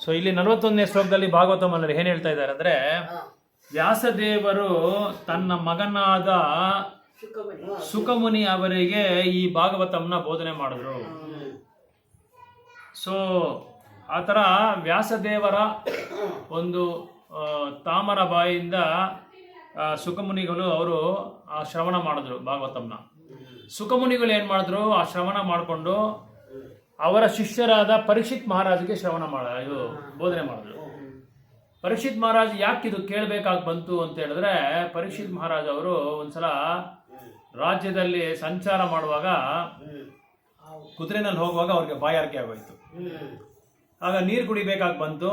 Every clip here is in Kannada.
ಸೊ ಇಲ್ಲಿ 41ನೇ ಶ್ಲೋಕದಲ್ಲಿ ಭಾಗವತ ಮನ್ನರು ಏನ್ ಹೇಳ್ತಾ ಇದ್ದಾರೆ ಅಂದ್ರೆ, ವ್ಯಾಸದೇವರು ತನ್ನ ಮಗನಾದ ಸುಖಮುನಿ ಅವರಿಗೆ ಈ ಭಾಗವತಂನ ಬೋಧನೆ ಮಾಡಿದ್ರು. ಸೊ ಆ ಥರ ವ್ಯಾಸದೇವರ ಒಂದು ತಾಮರ ಬಾಯಿಂದ ಸುಖಮುನಿಗಳು ಅವರು ಆ ಶ್ರವಣ ಮಾಡಿದ್ರು ಭಾಗವತಂನ. ಸುಖಮುನಿಗಳು ಏನು ಮಾಡಿದ್ರು, ಆ ಶ್ರವಣ ಮಾಡಿಕೊಂಡು ಅವರ ಶಿಷ್ಯರಾದ ಪರೀಕ್ಷಿತ್ ಮಹಾರಾಜ್ಗೆ ಇದು ಬೋಧನೆ ಮಾಡಿದ್ರು. ಪರೀಕ್ಷಿತ್ ಮಹಾರಾಜ್ ಯಾಕಿದು ಕೇಳಬೇಕಾಗಿ ಬಂತು ಅಂತ ಹೇಳಿದ್ರೆ, ಪರೀಕ್ಷಿತ್ ಮಹಾರಾಜ್ ಅವರು ಒಂದ್ಸಲ ರಾಜ್ಯದಲ್ಲಿ ಸಂಚಾರ ಮಾಡುವಾಗ ಕುದುರೆನಲ್ಲಿ ಹೋಗುವಾಗ ಅವ್ರಿಗೆ ಬಾಯಾರಿಕೆ ಆಗೋಯ್ತು. ಆಗ ನೀರು ಕುಡಿಬೇಕಾಗಿ ಬಂತು.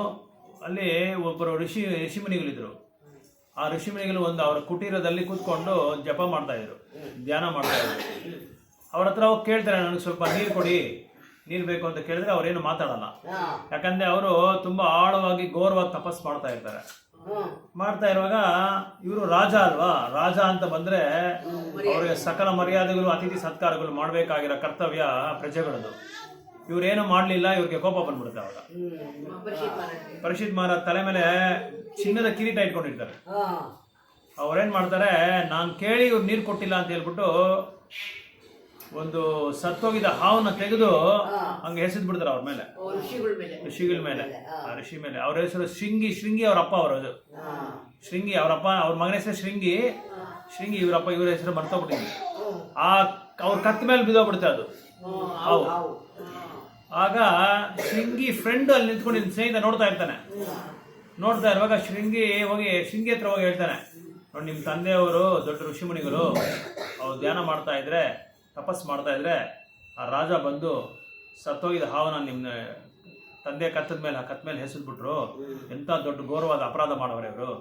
ಅಲ್ಲಿ ಒಬ್ಬರು ಋಷಿಮುನಿಗಳಿದ್ರು. ಆ ಋಷಿಮುನಿಗಳು ಅವರ ಕುಟೀರದಲ್ಲಿ ಕೂತ್ಕೊಂಡು ಜಪ ಮಾಡ್ತಾ ಇದ್ರು, ಧ್ಯಾನ ಮಾಡ್ತಾ ಇದ್ರು. ಅವ್ರ ಹತ್ರ ಹೋಗಿ ಕೇಳ್ತಾರೆ, ನನಗೆ ಸ್ವಲ್ಪ ನೀರು ಕೊಡಿ, ನೀರು ಬೇಕು ಅಂತ ಕೇಳಿದ್ರೆ ಅವ್ರೇನು ಮಾತಾಡಲ್ಲ. ಯಾಕಂದ್ರೆ ಅವರು ತುಂಬಾ ಆಳವಾಗಿ ಘೋರವಾಗಿ ತಪಸ್ ಮಾಡ್ತಾ ಇರ್ತಾರೆ. ಮಾಡ್ತಾ ಇರುವಾಗ ಇವರು ರಾಜ ಅಲ್ವಾ, ರಾಜ ಅಂತ ಬಂದ್ರೆ ಅವ್ರಿಗೆ ಸಕಲ ಮರ್ಯಾದೆಗಳು ಅತಿಥಿ ಸತ್ಕಾರಗಳು ಮಾಡ್ಬೇಕಾಗಿರೋ ಕರ್ತವ್ಯ ಪ್ರಜೆಗಳದು. ಇವ್ರೇನು ಮಾಡ್ಲಿಲ್ಲ, ಇವ್ರಿಗೆ ಕೋಪ ಬಂದ್ಬಿಡುತ್ತೆ. ಅವಾಗ ಪರೀಕ್ಷಿತ್ ಮಹಾರಾಜ್ ತಲೆ ಮೇಲೆ ಚಿನ್ನದ ಕಿರೀಟ ಇಟ್ಕೊಂಡಿರ್ತಾರೆ. ಅವ್ರೇನ್ ಮಾಡ್ತಾರೆ, ನಾನು ಕೇಳಿ ಇವ್ರು ನೀರು ಕೊಟ್ಟಿಲ್ಲ ಅಂತ ಹೇಳ್ಬಿಟ್ಟು ಒಂದು ಸತ್ತೋಗಿದ ಹಾವನ್ನ ತೆಗೆದು ಹಂಗೆ ಎಸೆದ್ ಬಿಡ್ತಾರೆ ಅವ್ರ ಮೇಲೆ, ಋಷಿಗಳ ಮೇಲೆ. ಆ ಋಷಿ ಮೇಲೆ ಅವ್ರ ಹೆಸರು ಶೃಂಗಿ ಅವ್ರ ಅಪ್ಪ ಅವರದು. ಶೃಂಗಿ ಅವರಪ್ಪ, ಅವ್ರ ಮಗನ ಹೆಸರು ಶೃಂಗಿ ಇವರಪ್ಪ, ಇವ್ರ ಹೆಸರು ಮರ್ತೋಗ್ಬಿಟ್ಟಿದ್ವಿ. ಅವ್ರ ಕತ್ತ ಮೇಲೆ ಬಿದ್ದೋಗ್ಬಿಡುತ್ತೆ ಅದು ಹಾವು. ಆಗ ಶೃಂಗಿ ಫ್ರೆಂಡ್ ಅಲ್ಲಿ ನಿಂತ್ಕೊಂಡು ಸ್ನೇಹಿತ ನೋಡ್ತಾ ಇರ್ತಾನೆ. ನೋಡ್ತಾ ಇರುವಾಗ ಶೃಂಗಿ ಹತ್ರ ಹೋಗಿ ಹೇಳ್ತಾನೆ, ನೋಡಿ ನಿಮ್ಮ ತಂದೆಯವರು ದೊಡ್ಡ ಋಷಿಮುನಿಗಳು, ಅವ್ರು ಧ್ಯಾನ ಮಾಡ್ತಾ ಇದ್ರೆ, ತಪಸ್ ಮಾಡ್ತಾ ಇದ್ರೆ ಆ ರಾಜ ಬಂದು ಸತ್ತೋಗಿದ ಹಾವನ್ನ ನಿಮ್ಮ ತಂದೆ ಕತ್ತ ಮೇಲೆ ಹೆಸದ್ಬಿಟ್ರು. ಎಂತ ದೊಡ್ಡ ಘೋರವಾದ ಅಪರಾಧ ಮಾಡೋರು ಇವರು.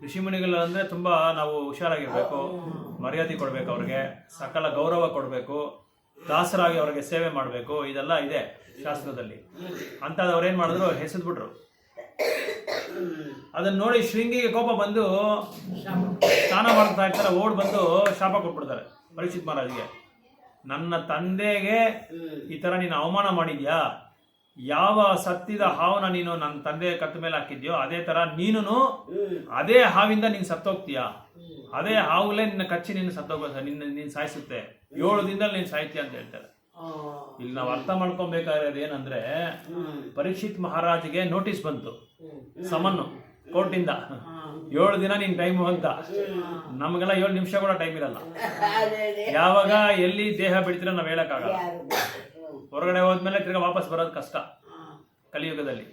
ಋಷಿಮುನಿಗಳು ಅಂದ್ರೆ ತುಂಬಾ ನಾವು ಹುಷಾರಾಗಿರ್ಬೇಕು, ಮರ್ಯಾದೆ ಕೊಡ್ಬೇಕು, ಅವ್ರಿಗೆ ಸಕಲ ಗೌರವ ಕೊಡಬೇಕು, ದಾಸರಾಗಿ ಅವ್ರಿಗೆ ಸೇವೆ ಮಾಡಬೇಕು, ಇದೆಲ್ಲ ಇದೆ ಶಾಸ್ತ್ರದಲ್ಲಿ. ಅಂತದವ್ರು ಏನ್ ಮಾಡಿದ್ರು, ಹೆಸದ್ಬಿಟ್ರು. ಅದನ್ನ ನೋಡಿ ಶೃಂಗಿಗೆ ಕೋಪ ಬಂದು ಸ್ನಾನ ಮಾಡ್ತಾ ಇರ್ತಾರೆ, ಓಡ್ ಬಂದು ಶಾಪ ಕೊಟ್ಬಿಡ್ತಾರೆ ಪರೀಕ್ಷಿತ್ ಮಹಾರಾಜ್ಗೆ. ನನ್ನ ತಂದೆಗೆ ಈ ತರ ನೀನು ಅವಮಾನ ಮಾಡಿದ್ಯಾ, ಯಾವ ಸತ್ತಿದ ಹಾವನ್ನ ನೀನು ನನ್ನ ತಂದೆ ಕತ್ತ ಮೇಲೆ ಹಾಕಿದ್ಯೋ ಅದೇ ತರ ನೀನು ಅದೇ ಹಾವಿಂದ ನೀನ್ ಸತ್ತೋಗ್ತೀಯ, ಅದೇ ಹಾವುಲೇ ನಿನ್ನ ಕಚ್ಚಿ ನಿನ್ನ ಸತ್ತೋಗ ನೀನ್ ಸಾಯಿಸುತ್ತೆ, 7 ದಿನದಲ್ಲಿ ನೀನ್ ಸಾಯ್ತೀಯ ಅಂತ ಹೇಳ್ತಾರೆ. ಇಲ್ಲಿ ನಾವು ಅರ್ಥ ಮಾಡ್ಕೊಬೇಕಾಗಿರೋದು ಏನಂದ್ರೆ, ಪರೀಕ್ಷಿತ್ ಮಹಾರಾಜ್ಗೆ ನೋಟಿಸ್ ಬಂತು, ಸಮನ್ನು ಕೋರ್ಟಿಂದ 7 ದಿನ ನಿನ್ ಟೈಮು ಅಂತ. ನಮಗೆಲ್ಲ 7 ನಿಮಿಷ ಕೂಡ ಟೈಮ್ ಇರಲ್ಲ. ಯಾವಾಗ ಎಲ್ಲಿ ದೇಹ ಬಿಡ್ತೀರ ನಾವ್ ಹೇಳಕ್ಕಾಗಲ್ಲ. ಹೊರಗಡೆ ಹೋದ್ಮೇಲೆ ತಿರ್ಗಾ ವಾಪಸ್ ಬರೋದು ಕಷ್ಟ ಕಲಿಯುಗದಲ್ಲಿ.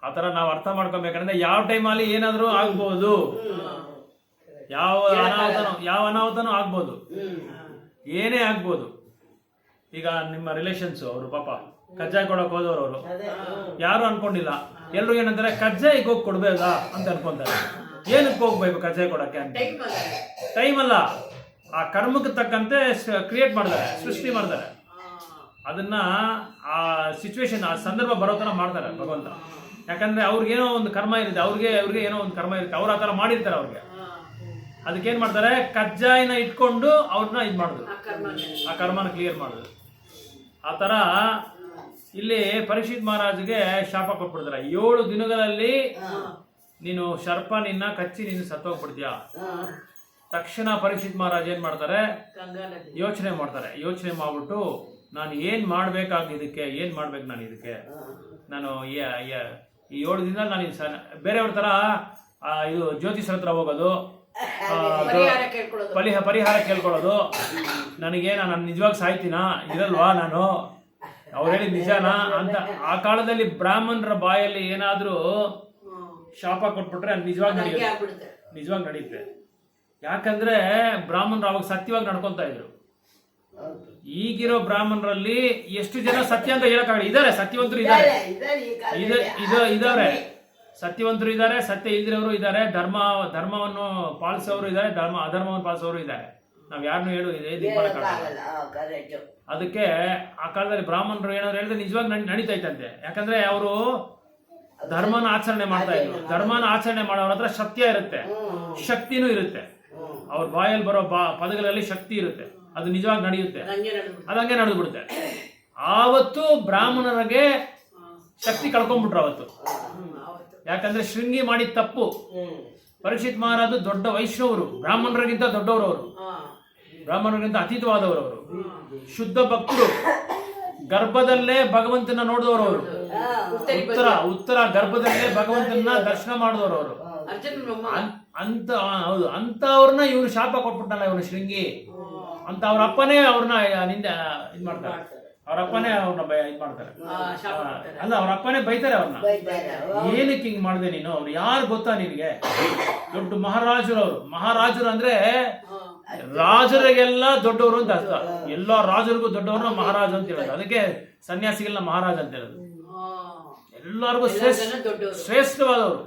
ಆತರ ನಾವು ಅರ್ಥ ಮಾಡ್ಕೊಬೇಕಂದ್ರೆ ಯಾವ ಟೈಮಲ್ಲಿ ಏನಾದ್ರೂ ಆಗ್ಬೋದು, ಯಾವ ಅನಾಹುತನೂ ಆಗ್ಬೋದು, ಏನೇ ಆಗ್ಬೋದು. ಈಗ ನಿಮ್ಮ ರಿಲೇಷನ್ಸ್ ಅವರು ಪಾಪ ಕಜ್ಜಾಯ ಕೊಡಕ್ ಹೋದವ್ರು, ಅವರು ಯಾರು ಅನ್ಕೊಂಡಿಲ್ಲ. ಎಲ್ರು ಏನಂತಾರೆ, ಕಜ್ಜಾಯಿಗೆ ಹೋಗಿ ಕೊಡ್ಬೇಕಾ ಅಂತ ಅನ್ಕೊಂತಾರೆ. ಏನಕ್ಕೆ ಹೋಗ್ಬೇಕು ಕಜ್ಜಾಯ ಕೊಡಕ್ಕೆ ಅಂತ? ಟೈಮ್ ಅಲ್ಲ, ಆ ಕರ್ಮಕ್ಕೆ ತಕ್ಕಂತೆ ಕ್ರಿಯೇಟ್ ಮಾಡ್ತಾರೆ, ಸೃಷ್ಟಿ ಮಾಡ್ತಾರೆ. ಅದನ್ನ ಆ ಸಿಚುವೇಶನ್, ಆ ಸಂದರ್ಭ ಬರೋ ತರ ಮಾಡ್ತಾರೆ ಭಗವಂತ. ಯಾಕಂದ್ರೆ ಅವ್ರಿಗೇನೋ ಒಂದು ಕರ್ಮ ಇರುತ್ತೆ, ಅವ್ರಿಗೆ ಏನೋ ಒಂದು ಕರ್ಮ ಇರುತ್ತೆ, ಅವ್ರು ಆ ತರ ಮಾಡಿರ್ತಾರೆ. ಅವ್ರಿಗೆ ಅದಕ್ಕೇನ್ ಮಾಡ್ತಾರೆ, ಕಜ್ಜಾಯಿನ ಇಟ್ಕೊಂಡು ಅವ್ರನ್ನ ಇದ್ ಮಾಡುದು, ಆ ಕರ್ಮನ ಕ್ಲಿಯರ್ ಮಾಡುದು. ಆ ತರ ಇಲ್ಲಿ ಪರೀಕ್ಷಿತ್ ಮಹಾರಾಜ್ಗೆ ಶಾಪ ಕೊಟ್ಬಿಡ್ತಾರೆ, 7 ದಿನಗಳಲ್ಲಿ ನೀನು ಸರ್ಪ ನಿನ್ನ ಕಚ್ಚಿ ನೀನು ಸತ್ತೋಗ್ಬಿಡ್ತೀಯ. ತಕ್ಷಣ ಪರೀಕ್ಷಿತ್ ಮಹಾರಾಜ್ ಏನ್ ಮಾಡ್ತಾರೆ, ಯೋಚನೆ ಮಾಡ್ಬಿಟ್ಟು ನಾನು ಏನ್ ಮಾಡ್ಬೇಕಾಗಿದ್ದಕ್ಕೆ, ಏನ್ ಮಾಡ್ಬೇಕು ನಾನು ಇದಕ್ಕೆ, ನಾನು ಈ 7 ದಿನದಲ್ಲಿ ನಾನು ಬೇರೆಯವ್ರ ತರ ಇದು ಜ್ಯೋತಿಷರ ಹತ್ರ ಹೋಗೋದು, ಪರಿಹಾರ ಕೇಳ್ಕೊಳ್ಳೋದು, ನನಗೇನ ನಾನು ನಿಜವಾಗಿ ಸಾಯ್ತೀನಾ ಇರಲ್ವಾ, ನಾನು ಅವ್ರು ಹೇಳಿದ್ ನಿಜಾನಾ ಅಂತ. ಆ ಕಾಲದಲ್ಲಿ ಬ್ರಾಹ್ಮಣರ ಬಾಯಲ್ಲಿ ಏನಾದ್ರೂ ಶಾಪ ಕೊಟ್ಬಿಟ್ರೆ ಅದು ನಿಜವಾಗಿ ನಡೆಯುತ್ತೆ. ಯಾಕಂದ್ರೆ ಬ್ರಾಹ್ಮಣರು ಅವಾಗ ಸತ್ಯವಾಗಿ ನಡ್ಕೊಂತ ಇದ್ರು. ಈಗಿರೋ ಬ್ರಾಹ್ಮಣರಲ್ಲಿ ಎಷ್ಟು ಜನ ಸತ್ಯ ಅಂತ ಹೇಳಕ್ಕಾಗಲ್ಲ. ಇದಾರೆ ಸತ್ಯವಂತರು ಇದಾರೆ, ಸತ್ಯವಂತರು ಇದ್ದಾರೆ, ಸತ್ಯ ಇಲ್ದಿರೋರು ಇದ್ದಾರೆ, ಧರ್ಮವನ್ನು ಪಾಲಿಸೋರು ಇದ್ದಾರೆ, ಅಧರ್ಮವನ್ನು ಪಾಲಿಸೋರು ಇದ್ದಾರೆ. ನಾವ್ ಯಾರನ್ನು ಅದಕ್ಕೆ ಆ ಕಾಲದಲ್ಲಿ ಬ್ರಾಹ್ಮಣರು ಏನಾದ್ರು ಹೇಳಿದ್ರೆ ನಿಜವಾಗಿ ನಡೀತಾ ಇತ್ತಂತೆ. ಯಾಕಂದ್ರೆ ಅವರು ಧರ್ಮನ ಆಚರಣೆ ಮಾಡ್ತಾ ಇದ್ರು. ಧರ್ಮನ ಆಚರಣೆ ಮಾಡೋರ ಹತ್ರ ಸತ್ಯ ಇರುತ್ತೆ, ಶಕ್ತಿನೂ ಇರುತ್ತೆ. ಅವ್ರ ಬಾಯಲ್ಲಿ ಬರೋ ಪದಗಳಲ್ಲಿ ಶಕ್ತಿ ಇರುತ್ತೆ, ಅದು ನಿಜವಾಗಿ ನಡೆಯುತ್ತೆ, ಅದಂಗೆ ನಡೆದು ಬಿಡುತ್ತೆ. ಆವತ್ತು ಬ್ರಾಹ್ಮಣರಿಗೆ ಶಕ್ತಿ ಕಳ್ಕೊಂಡ್ಬಿಟ್ರು ಅವತ್ತು. ಯಾಕಂದ್ರೆ ಶೃಂಗಿ ಮಾಡಿದ ತಪ್ಪು. ಪರೀಕ್ಷಿತ್ ಮಹಾರಾಜು ದೊಡ್ಡ ವೈಷ್ಣವರು, ಬ್ರಾಹ್ಮಣರಿಗಿಂತ ದೊಡ್ಡವರು ಅವರು, ಬ್ರಾಹ್ಮಣರಿಗಿಂತ ಅತೀತವಾದವರು ಅವರು, ಶುದ್ಧ ಭಕ್ತರು, ಗರ್ಭದಲ್ಲೇ ಭಗವಂತನ ನೋಡಿದವರು ಅವರು, ಉತ್ತರ ಗರ್ಭದಲ್ಲೇ ಭಗವಂತನ ದರ್ಶನ ಮಾಡಿದವರು ಅವರು. ಅಂತ ಹೌದು, ಅಂತವ್ರನ್ನ ಇವ್ರು ಶಾಪ ಕೊಟ್ಬಿಟ್ಟಲ್ಲ ಇವನು ಶೃಂಗಿ ಅಂತ. ಅವ್ರ ಅಪ್ಪನೇ ಅವ್ರನ್ನ ನಿಂದ ಇದ್ ಮಾಡ್ತಾರೆ, ಅವ್ರ ಅಪ್ಪನೇ ಅವ್ರನ್ನ ಇದ್ ಮಾಡ್ತಾರೆ. ಅಲ್ಲ, ಅವ್ರ ಅಪ್ಪನೇ ಬೈತಾರೆ ಅವ್ರನ್ನ, ಏನಕ್ಕೆ ಹಿಂಗ್ ಮಾಡಿದೆ ನೀನು, ಅವ್ರು ಯಾರು ಗೊತ್ತಾ ನಿನ್ಗೆ, ದೊಡ್ಡ ಮಹಾರಾಜರು ಅವರು. ಮಹಾರಾಜರು ಅಂದ್ರೆ ರಾಜರಿಗೆಲ್ಲ ದೊಡ್ಡವರು ಅಂತ ಅರ್ಥ. ಎಲ್ಲಾ ರಾಜರಿಗೂ ದೊಡ್ಡವ್ರನ್ನ ಮಹಾರಾಜ ಅಂತ ಹೇಳೋದು. ಅದಕ್ಕೆ ಸನ್ಯಾಸಿಗಳನ್ನ ಮಹಾರಾಜ ಅಂತ ಹೇಳೋದು. ಎಲ್ಲರಿಗೂ ಶ್ರೇಷ್ಠವಾದವರು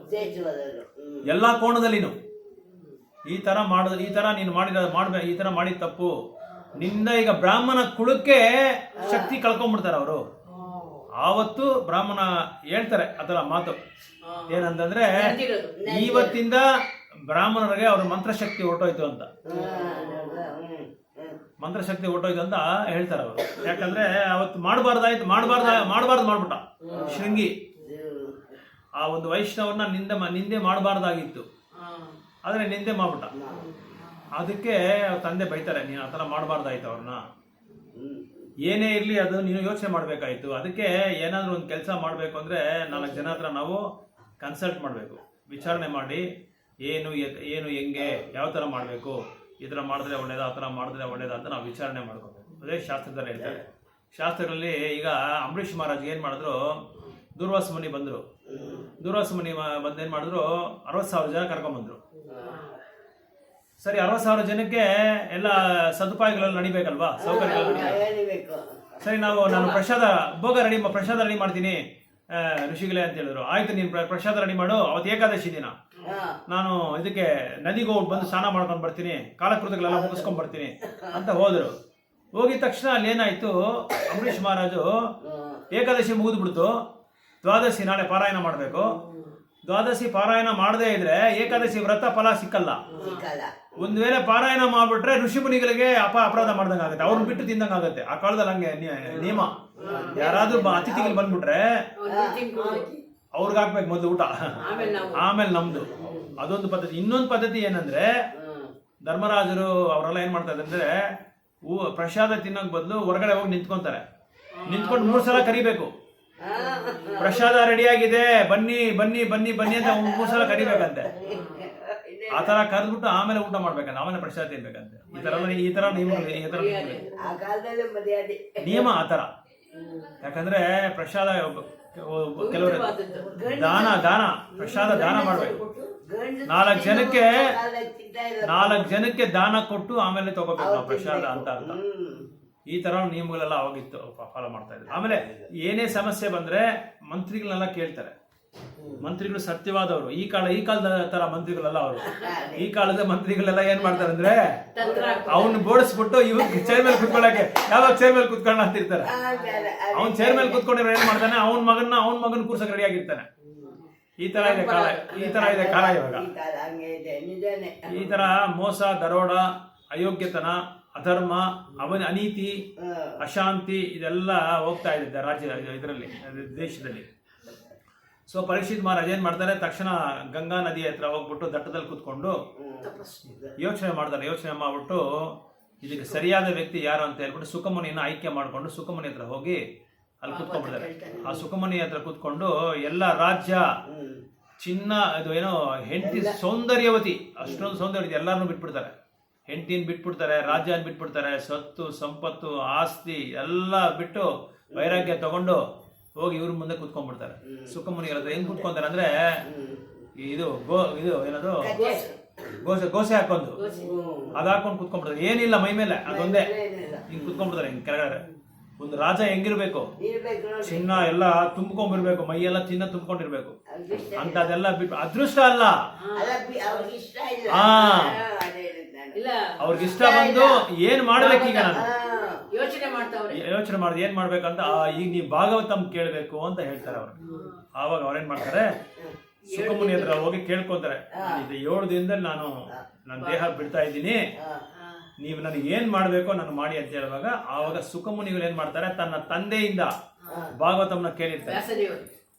ಎಲ್ಲಾ ಕೋಣದಲ್ಲಿನು. ಈ ತರ ನೀನು ಈ ತರ ಮಾಡಿದ ತಪ್ಪು ನಿಂದ ಈಗ ಬ್ರಾಹ್ಮಣ ಕುಳಕ್ಕೆ ಶಕ್ತಿ ಕಳ್ಕೊಂಡ್ಬಿಡ್ತಾರೆ ಅವರು. ಆವತ್ತು ಬ್ರಾಹ್ಮಣ ಹೇಳ್ತಾರೆ ಅದರ ಮಾತು ಏನಂತಂದ್ರೆ, ಇವತ್ತಿಂದ ಬ್ರಾಹ್ಮಣರಿಗೆ ಅವ್ರ ಮಂತ್ರಶಕ್ತಿ ಹೊರಟೋಯ್ತು ಅಂತ, ಮಂತ್ರಶಕ್ತಿ ಹೊರಟೋಯ್ತು ಅಂತ ಹೇಳ್ತಾರೆ ಅವರು. ಯಾಕಂದ್ರೆ ಅವತ್ತು ಮಾಡಬಾರ್ದು ಮಾಡ್ಬಿಟ್ಟ ಶೃಂಗಿ. ಆ ಒಂದು ವೈಷ್ಣವನ್ನ ನಿಂದೆ ಮಾಡಬಾರ್ದಾಗಿತ್ತು, ಆದ್ರೆ ನಿಂದೆ ಮಾಡ್ಬಿಟ್ಟ. ಅದಕ್ಕೆ ತಂದೆ ಬೈತಾರೆ, ನೀನು ಆ ಥರ ಮಾಡಬಾರ್ದಾಯ್ತು ಅವ್ರನ್ನ. ಏನೇ ಇರಲಿ ಅದು ನೀನು ಯೋಚನೆ ಮಾಡಬೇಕಾಯ್ತು. ಅದಕ್ಕೆ ಏನಾದರೂ ಒಂದು ಕೆಲಸ ಮಾಡಬೇಕು ಅಂದರೆ 4 ಜನ ಹತ್ರ ನಾವು ಕನ್ಸಲ್ಟ್ ಮಾಡಬೇಕು, ವಿಚಾರಣೆ ಮಾಡಿ ಏನು ಹೆಂಗೆ ಯಾವ ಥರ ಮಾಡಬೇಕು, ಈ ಥರ ಮಾಡಿದ್ರೆ ಒಳ್ಳೇದು, ಆ ಥರ ಮಾಡಿದ್ರೆ ಒಳ್ಳೇದು ಅಂತ ನಾವು ವಿಚಾರಣೆ ಮಾಡ್ಕೋಬೇಕು. ಅದೇ ಶಾಸ್ತ್ರದಲ್ಲಿ ಹೇಳ್ತಾರೆ. ಶಾಸ್ತ್ರಗಳಲ್ಲಿ ಈಗ ಅಂಬರೀಷ್ ಮಹಾರಾಜ್ ಏನು ಮಾಡಿದ್ರು, ದೂರ್ವಾಸ ಮುನಿ ಬಂದರು. ದೂರ್ವಾಸ ಮುನಿ ಬಂದು ಏನು ಮಾಡಿದ್ರು, 60,000 ಜನ ಕರ್ಕೊಂಡ್ಬಂದ್ರು. ಸರಿ, 60,000 ಜನಕ್ಕೆ ಎಲ್ಲ ಸದುಪಾಯಗಳೆಲ್ಲ ನಡಿಬೇಕಲ್ವಾ, ಸೌಕರ್ಯಗಳು ನಡಿಬೇಕು. ಸರಿ, ನಾನು ಪ್ರಸಾದ ರೆಡಿ ಮಾಡ್ತೀನಿ ಋಷಿಗಳೇ ಅಂತ ಹೇಳಿದ್ರು. ಆಯ್ತು, ನೀನು ಪ್ರಸಾದ ರೆಡಿ ಮಾಡು, ಅವತ್ತು ಏಕಾದಶಿ ದಿನ ನಾನು ಇದಕ್ಕೆ ನದಿಗೆ ಹೋಗಿ ಬಂದು ಸ್ನಾನ ಮಾಡ್ಕೊಂಡು ಬರ್ತೀನಿ, ಕಾಲಕೃತಗಳೆಲ್ಲ ಮುಗಿಸ್ಕೊಂಡ್ ಬರ್ತೀನಿ ಅಂತ ಹೋದ್ರು. ಹೋಗಿದ ತಕ್ಷಣ ಅಲ್ಲಿ ಏನಾಯ್ತು, ಅಂಬರೀಷ್ ಮಹಾರಾಜು ಏಕಾದಶಿ ಮುಗಿದ್ಬಿಡ್ತು, ದ್ವಾದಶಿ ನಾಳೆ ಪಾರಾಯಣ ಮಾಡಬೇಕು. ದ್ವಾದಶಿ ಪಾರಾಯಣ ಮಾಡದೇ ಇದ್ರೆ ಏಕಾದಶಿ ವ್ರತ ಫಲ ಸಿಕ್ಕಲ್ಲ. ಒಂದ್ ವೇಳೆ ಪಾರಾಯಣ ಮಾಡ್ಬಿಟ್ರೆ ಋಷಿ ಮುನಿಗಳಿಗೆ ಅಪರಾಧ ಮಾಡ್ದಂಗ ಆಗುತ್ತೆ, ಅವ್ರನ್ನ ಬಿಟ್ಟು ತಿಂದಂಗ ಆಗುತ್ತೆ. ಆ ಕಾಲದಲ್ಲಿ ಹಂಗೆ ನಿಯಮ. ಯಾರಾದ್ರೂ ಅತಿಥಿಗಳು ಬಂದ್ಬಿಟ್ರೆ ಅವ್ರಿಗೆ ಹಾಕ್ಬೇಕು ಮೊದಲು ಊಟ, ಆಮೇಲೆ ನಮ್ದು. ಅದೊಂದು ಪದ್ಧತಿ. ಇನ್ನೊಂದು ಪದ್ಧತಿ ಏನಂದ್ರೆ, ಧರ್ಮರಾಜರು ಅವರೆಲ್ಲ ಏನ್ ಮಾಡ್ತಾರೆ ಅಂದ್ರೆ, ಪ್ರಸಾದ ತಿನ್ನೋಕ್ ಬದಲು ಹೊರಗಡೆ ಹೋಗಿ ನಿಂತ್ಕೊಂತಾರೆ. ನಿಂತ್ಕೊಂಡು 3 ಸಲ ಕರಿಬೇಕು, ಪ್ರಸಾದ ರೆಡಿಯಾಗಿದೆ ಬನ್ನಿ ಬನ್ನಿ ಬನ್ನಿ ಬನ್ನಿ ಅಂತ 3 ಸಲ ಕರಿಬೇಕಂತೆ. ಆ ತರ ಕರೆದ್ಬಿಟ್ಟು ಆಮೇಲೆ ಊಟ ಮಾಡ್ಬೇಕಂತೆ, ಆಮೇಲೆ ಪ್ರಸಾದ ತಿನ್ಬೇಕಂತೆ. ಈ ತರ ನಿಯಮ ಆ ತರ. ಯಾಕಂದ್ರೆ ಪ್ರಸಾದ ಕೆಲವರು ಪ್ರಸಾದ ದಾನ ಮಾಡ್ಬೇಕು. 4 ಜನಕ್ಕೆ ದಾನ ಕೊಟ್ಟು ಆಮೇಲೆ ತಗೋಬೇಕು ನಾವು ಪ್ರಸಾದ ಅಂತ ಅರ್ಥ. ಈ ತರ ನಿಯಮಗಳೆಲ್ಲ ಅವಾಗಿತ್ತು, ಫಾಲೋ ಮಾಡ್ತಾ ಇದ್ರು. ಆಮೇಲೆ ಏನೇ ಸಮಸ್ಯೆ ಬಂದ್ರೆ ಮಂತ್ರಿಗಳನ್ನೆಲ್ಲ ಕೇಳ್ತಾರೆ. ಮಂತ್ರಿಗಳು ಸತ್ಯವಾದವರು. ಈ ಕಾಲದ ತರ ಮಂತ್ರಿಗಳೆಲ್ಲ ಅವರು. ಈ ಕಾಲದ ಮಂತ್ರಿಗಳೆಲ್ಲ ಏನ್ ಮಾಡ್ತಾರೆ ಅಂದ್ರೆ, ಅವ್ನು ಬೋಡಿಸ್ಬಿಟ್ಟು ಇವ್ರು ಚೇರ್ ಮೇಲೆ ಕುತ್ಕೊಳ್ಳಕ್ಕೆ, ಯಾವಾಗ ಚೇರ್ ಮೇಲೆ ಕುತ್ಕೊಳ್ಳ ಅಂತಿರ್ತಾರೆ. ಅವ್ನ್ ಚೇರ್ ಮೇಲೆ ಕುತ್ಕೊಂಡಿರೋ ಏನ್ ಮಾಡ್ತಾನೆ, ಅವನ್ ಮಗನ್ ಕೂರ್ಸಕ್ ರೆಡಿ ಆಗಿರ್ತಾನೆ. ಈ ತರ ಇದೆ ಕಾಲ ಇವಾಗ. ಈ ತರ ಮೋಸ, ದರೋಡ, ಅಯೋಗ್ಯತನ, ಅಧರ್ಮ, ಅನೀತಿ, ಅಶಾಂತಿ ಇದೆಲ್ಲ ಹೋಗ್ತಾ ಇದೆ ಇದರಲ್ಲಿ, ದೇಶದಲ್ಲಿ. ಸೊ ಪರೀಕ್ಷಿತ್ ಮಹಾರಾಜ್ ಏನ್ ಮಾಡ್ತಾರೆ, ತಕ್ಷಣ ಗಂಗಾ ನದಿ ಹತ್ರ ಹೋಗ್ಬಿಟ್ಟು ದಟ್ಟದಲ್ಲಿ ಕುತ್ಕೊಂಡು ಯೋಚನೆ ಮಾಡ್ಬಿಟ್ಟು ಇದಕ್ಕೆ ಸರಿಯಾದ ವ್ಯಕ್ತಿ ಯಾರು ಅಂತ ಹೇಳ್ಬಿಟ್ಟು ಸುಖಮುನಿಯನ್ನ ಆಯ್ಕೆ ಮಾಡ್ಕೊಂಡು ಸುಖಮುನಿ ಹತ್ರ ಹೋಗಿ ಅಲ್ಲಿ ಕುತ್ಕೊಂಡ್ಬಿಡ್ತಾರೆ. ಆ ಸುಖಮುನಿ ಹತ್ರ ಕುತ್ಕೊಂಡು ಎಲ್ಲ ರಾಜ್ಯ, ಚಿನ್ನ, ಅದು ಏನೋ ಹೆಂಡತಿ ಸೌಂದರ್ಯವತಿ, ಅಷ್ಟೊಂದು ಸೌಂದರ್ಯ ಎಲ್ಲಾರನ್ನೂ ಬಿಟ್ಬಿಡ್ತಾರೆ. ಹೆಂಡತಿನ ಬಿಟ್ಬಿಡ್ತಾರೆ, ರಾಜ್ಯನ ಬಿಟ್ಬಿಡ್ತಾರೆ, ಸ್ವತ್ತು ಸಂಪತ್ತು ಆಸ್ತಿ ಎಲ್ಲ ಬಿಟ್ಟು ವೈರಾಗ್ಯ ತಗೊಂಡು ಹೋಗಿ ಇವ್ರ ಮುಂದೆ ಕುತ್ಕೊಂಡ್ಬಿಡ್ತಾರೆ. ಸುಖಮುನಿಗಳ ಹತ್ರ ಹೆಂಗ್ ಕುತ್ಕೊಂತಾರೆ ಅಂದ್ರೆ, ಇದು ಏನದು ಗೋಸೆ ಹಾಕೊಂಡು ಅದ್ ಹಾಕೊಂಡು ಕುತ್ಕೊಂಡ್ಬಿಡ್ತಾರೆ. ಏನಿಲ್ಲ ಮೈ ಮೇಲೆ, ಅದೊಂದೇ ಹಿಂಗ್ ಕುತ್ಕೊಂಡ್ಬಿಡ್ತಾರೆ. ಹಿಂಗ್ ಕೆಳಗಡೆ ಒಂದು ರಾಜ ಹೆಂಗಿರ್ಬೇಕು, ಚಿನ್ನ ಎಲ್ಲ ತುಂಬ್ಕೊಂಡ್ಬಿರ್ಬೇಕು, ಮೈಯೆಲ್ಲ ಚಿನ್ನ ತುಂಬ್ಕೊಂಡಿರ್ಬೇಕು ಅಂತ. ಅದೆಲ್ಲ ಬಿಟ್ಟು ಅದೃಷ್ಟ ಅಲ್ಲ, ಅವ್ರಿಗಿಷ್ಟ ಬಂದು ಏನ್ ಮಾಡ್ಬೇಕೀಗ, ನಾನು ಯೋಚನೆ ಮಾಡಿದ್ ಏನ್ ಮಾಡ್ಬೇಕಂತ. ಈಗ ನೀವು ಭಾಗವತಂ ಕೇಳ್ಬೇಕು ಅಂತ ಹೇಳ್ತಾರೆ ಅವ್ರು. ಆವಾಗ ಅವ್ರೇನ್ ಮಾಡ್ತಾರೆ, ಸುಖಮುನಿ ಹತ್ರ ಹೋಗಿ ಕೇಳ್ಕೊಂತಾರೆ, ಇದು 7 ದಿನದಲ್ಲಿ ನಾನು ನನ್ನ ದೇಹ ಬಿಡ್ತಾ ಇದ್ದೀನಿ, ನೀವು ನನಗೆ ಏನ್ ಮಾಡ್ಬೇಕೋ ನಾನು ಮಾಡಿ ಅಂತ ಹೇಳುವಾಗ, ಆವಾಗ ಸುಖಮುನಿಗಳು ಏನ್ ಮಾಡ್ತಾರೆ, ತನ್ನ ತಂದೆಯಿಂದ ಭಾಗವತಂನ ಕೇಳಿರ್ತಾರೆ.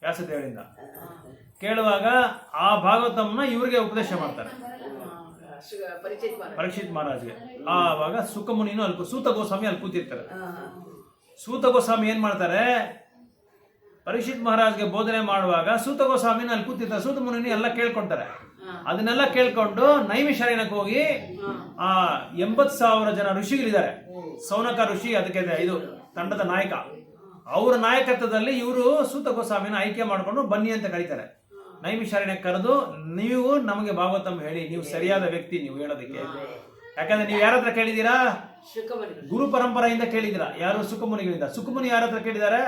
ವ್ಯಾಸದೇವರಿಂದ. ಕೇಳುವಾಗ ಆ ಭಾಗವತಂನ ಇವ್ರಿಗೆ ಉಪದೇಶ ಮಾಡ್ತಾರೆ, ಪರೀಕ್ಷಿತ್ ಮಹಾರಾಜ್ಗೆ. ಆವಾಗ ಸುಖಮುನಿನೂ ಅಲ್ಲಿ ಸೂತ ಗೋಸ್ವಾಮಿ ಅಲ್ಲಿ ಕೂತಿರ್ತಾರೆ. ಸೂತ ಗೋಸ್ವಾಮಿ ಏನ್ ಮಾಡ್ತಾರೆ, ಪರೀಕ್ಷಿತ್ ಮಹಾರಾಜ್ಗೆ ಬೋಧನೆ ಮಾಡುವಾಗ ಸೂತ ಗೋಸ್ವಾಮಿನ ಅಲ್ಲಿ ಕೂತಿರ್ತಾರೆ. ಸೂತ ಮುನಿನ ಎಲ್ಲ ಕೇಳ್ಕೊಂತಾರೆ. ಅದನ್ನೆಲ್ಲ ಕೇಳ್ಕೊಂಡು ನೈಮಿಷಾರಣ್ಯಕ್ಕೆ ಹೋಗಿ ಆ 80,000 ಜನ ಋಷಿಗಳಿದ್ದಾರೆ. ಸೌನಕ ಋಷಿ ಅದಕ್ಕೆ ಇದು ತಂಡದ ನಾಯಕ. ಅವರ ನಾಯಕತ್ವದಲ್ಲಿ ಇವರು ಸೂತ ಗೋಸ್ವಾಮಿನ ಆಯ್ಕೆ ಮಾಡಿಕೊಂಡು ಬನ್ನಿ ಅಂತ ಕರೀತಾರೆ. ನೈಮಿಷಾರಣ್ಯಕ್ಕೆ ಕರೆದು, ನೀವು ನಮಗೆ ಭಾಗವತಂ ಹೇಳಿ, ನೀವು ಸರಿಯಾದ ವ್ಯಕ್ತಿ ನೀವು ಹೇಳೋದಕ್ಕೆ. ಯಾಕಂದ್ರೆ ನೀವು ಯಾರ ಹತ್ರ ಕೇಳಿದೀರಾ? ಗುರು ಪರಂಪರೆಯಿಂದ ಕೇಳಿದಿರಾ. ಯಾರು? ಸುಖಮುನಿಗಳಿಂದ. ಸುಖಮುನಿ ಯಾರ ಹತ್ರ ಕೇಳಿದ್ದಾರೆ?